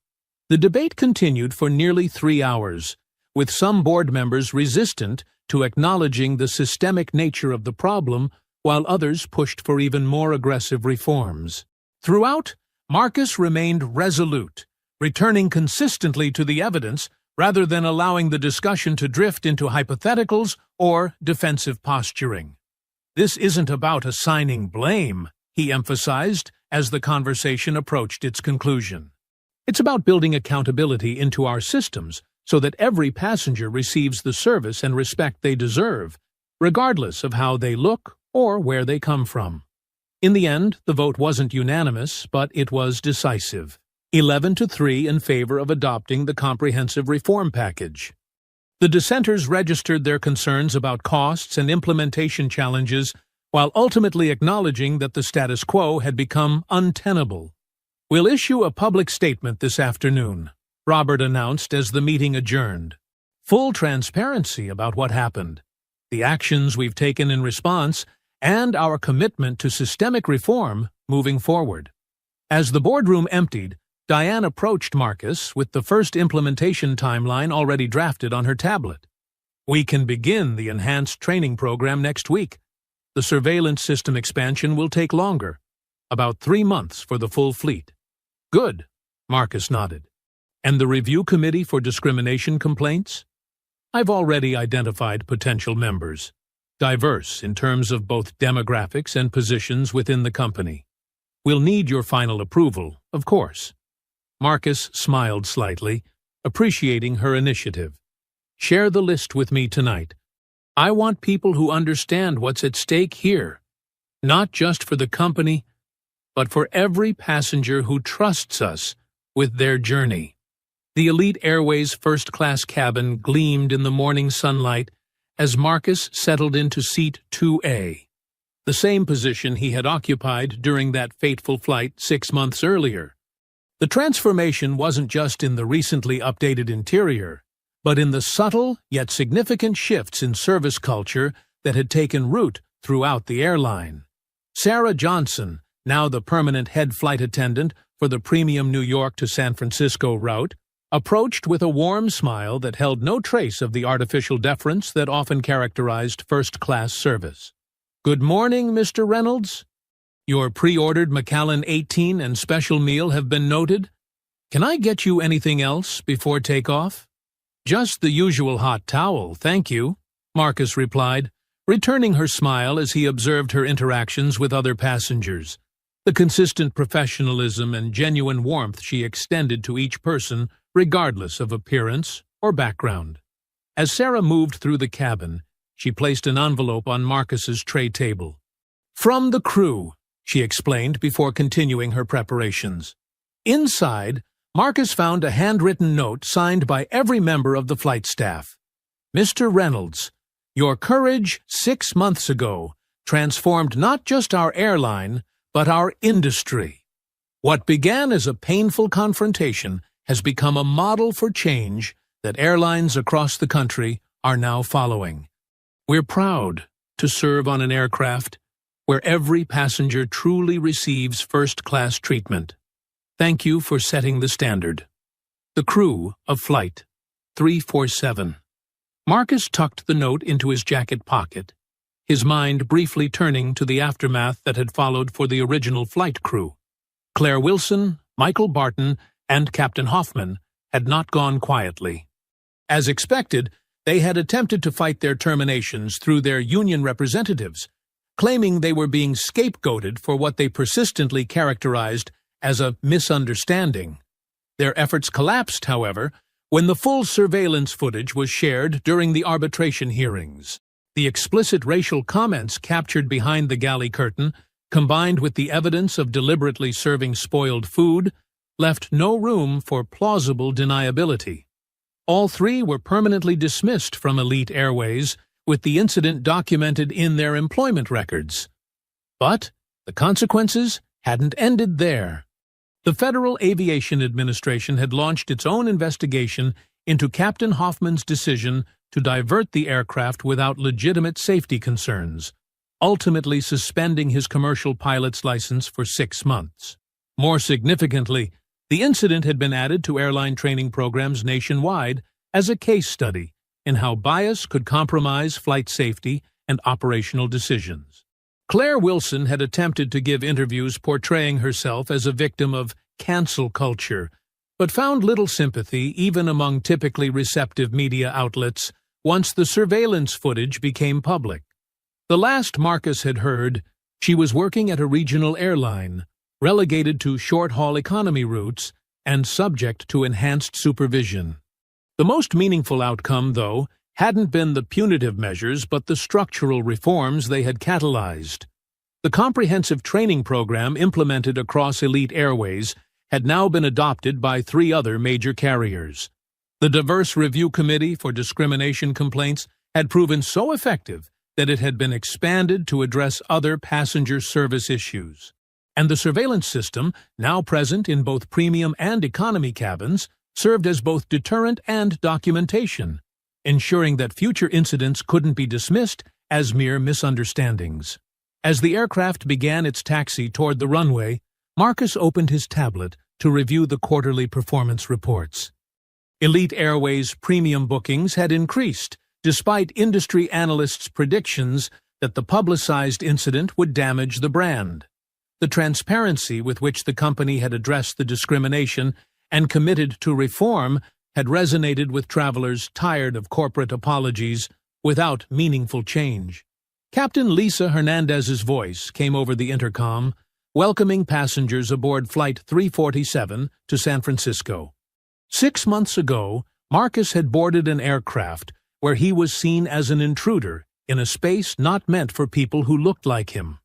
The debate continued for nearly 3 hours, with some board members resistant to acknowledging the systemic nature of the problem, while others pushed for even more aggressive reforms. Throughout, Marcus remained resolute, returning consistently to the evidence rather than allowing the discussion to drift into hypotheticals or defensive posturing. This isn't about assigning blame, he emphasized as the conversation approached its conclusion. It's about building accountability into our systems so that every passenger receives the service and respect they deserve, regardless of how they look or where they come from. In the end, the vote wasn't unanimous, but it was decisive. 11-3 in favor of adopting the comprehensive reform package. The dissenters registered their concerns about costs and implementation challenges while ultimately acknowledging that the status quo had become untenable. We'll issue a public statement this afternoon, Robert announced as the meeting adjourned. Full transparency about what happened, the actions we've taken in response, and our commitment to systemic reform moving forward. As the boardroom emptied, Diane approached Marcus with the first implementation timeline already drafted on her tablet. We can begin the enhanced training program next week. The surveillance system expansion will take longer, about 3 months for the full fleet. Good, Marcus nodded. And the review committee for discrimination complaints? I've already identified potential members, diverse in terms of both demographics and positions within the company. We'll need your final approval, of course. Marcus smiled slightly, appreciating her initiative. Share the list with me tonight. I want people who understand what's at stake here, not just for the company, but for every passenger who trusts us with their journey. The Elite Airways first-class cabin gleamed in the morning sunlight as Marcus settled into seat 2A, the same position he had occupied during that fateful flight 6 months earlier. The transformation wasn't just in the recently updated interior, but in the subtle yet significant shifts in service culture that had taken root throughout the airline. Sarah Johnson, now the permanent head flight attendant for the premium New York to San Francisco route, approached with a warm smile that held no trace of the artificial deference that often characterized first-class service. Good morning, Mr. Reynolds. Your pre-ordered Macallan 18 and special meal have been noted. Can I get you anything else before takeoff? Just the usual hot towel, thank you, Marcus replied, returning her smile as he observed her interactions with other passengers. The consistent professionalism and genuine warmth she extended to each person, regardless of appearance or background. As Sarah moved through the cabin, she placed an envelope on Marcus's tray table. From the crew, she explained before continuing her preparations. Inside, Marcus found a handwritten note signed by every member of the flight staff. Mr. Reynolds, your courage 6 months ago transformed not just our airline, but our industry. What began as a painful confrontation has become a model for change that airlines across the country are now following. We're proud to serve on an aircraft where every passenger truly receives first-class treatment. Thank you for setting the standard. The crew of Flight 347. Marcus tucked the note into his jacket pocket, his mind briefly turning to the aftermath that had followed for the original flight crew. Claire Wilson, Michael Barton, and Captain Hoffman had not gone quietly. As expected, they had attempted to fight their terminations through their union representatives, claiming they were being scapegoated for what they persistently characterized as a misunderstanding. Their efforts collapsed, however, when the full surveillance footage was shared during the arbitration hearings. The explicit racial comments captured behind the galley curtain, combined with the evidence of deliberately serving spoiled food, left no room for plausible deniability. All three were permanently dismissed from Elite Airways, with the incident documented in their employment records. But the consequences hadn't ended there. The Federal Aviation Administration had launched its own investigation into Captain Hoffman's decision to divert the aircraft without legitimate safety concerns, ultimately suspending his commercial pilot's license for 6 months. More significantly, the incident had been added to airline training programs nationwide as a case study in how bias could compromise flight safety and operational decisions. Claire Wilson had attempted to give interviews portraying herself as a victim of cancel culture, but found little sympathy even among typically receptive media outlets once the surveillance footage became public. The last Marcus had heard, she was working at a regional airline, relegated to short-haul economy routes and subject to enhanced supervision. The most meaningful outcome, though, hadn't been the punitive measures but the structural reforms they had catalyzed. The comprehensive training program implemented across Elite Airways had now been adopted by 3 other major carriers. The Diverse Review Committee for Discrimination Complaints had proven so effective that it had been expanded to address other passenger service issues. And the surveillance system, now present in both premium and economy cabins, served as both deterrent and documentation, ensuring that future incidents couldn't be dismissed as mere misunderstandings. As the aircraft began its taxi toward the runway, Marcus opened his tablet to review the quarterly performance reports. Elite Airways premium bookings had increased, despite industry analysts' predictions that the publicized incident would damage the brand. The transparency with which the company had addressed the discrimination and committed to reform had resonated with travelers tired of corporate apologies without meaningful change. Captain Lisa Hernandez's voice came over the intercom, welcoming passengers aboard Flight 347 to San Francisco. 6 months ago, Marcus had boarded an aircraft where he was seen as an intruder in a space not meant for people who looked like him.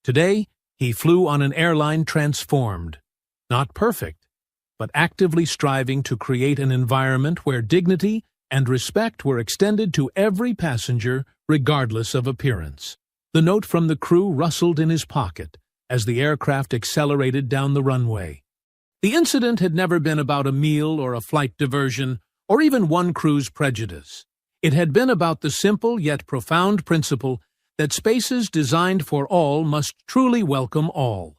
Today, he flew on an airline transformed, not perfect, but actively striving to create an environment where dignity and respect were extended to every passenger regardless of appearance. The note from the crew rustled in his pocket as the aircraft accelerated down the runway. The incident had never been about a meal or a flight diversion, or even one crew's prejudice. It had been about the simple yet profound principle that spaces designed for all must truly welcome all,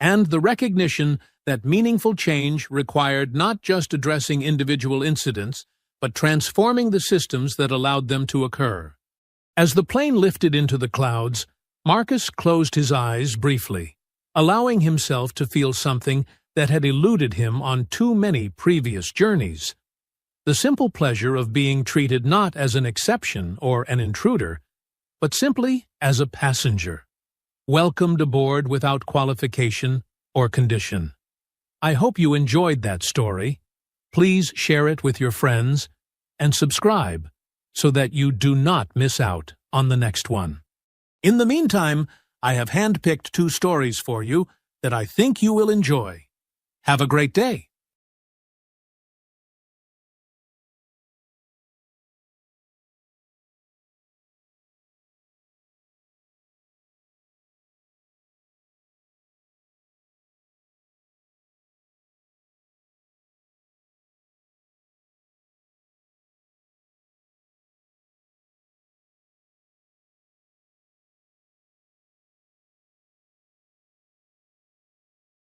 and the recognition that meaningful change required not just addressing individual incidents, but transforming the systems that allowed them to occur. As the plane lifted into the clouds, Marcus closed his eyes briefly, allowing himself to feel something that had eluded him on too many previous journeys. The simple pleasure of being treated not as an exception or an intruder, but simply as a passenger, welcomed aboard without qualification or condition. I hope you enjoyed that story. Please share it with your friends and subscribe so that you do not miss out on the next one. In the meantime, I have handpicked 2 stories for you that I think you will enjoy. Have a great day.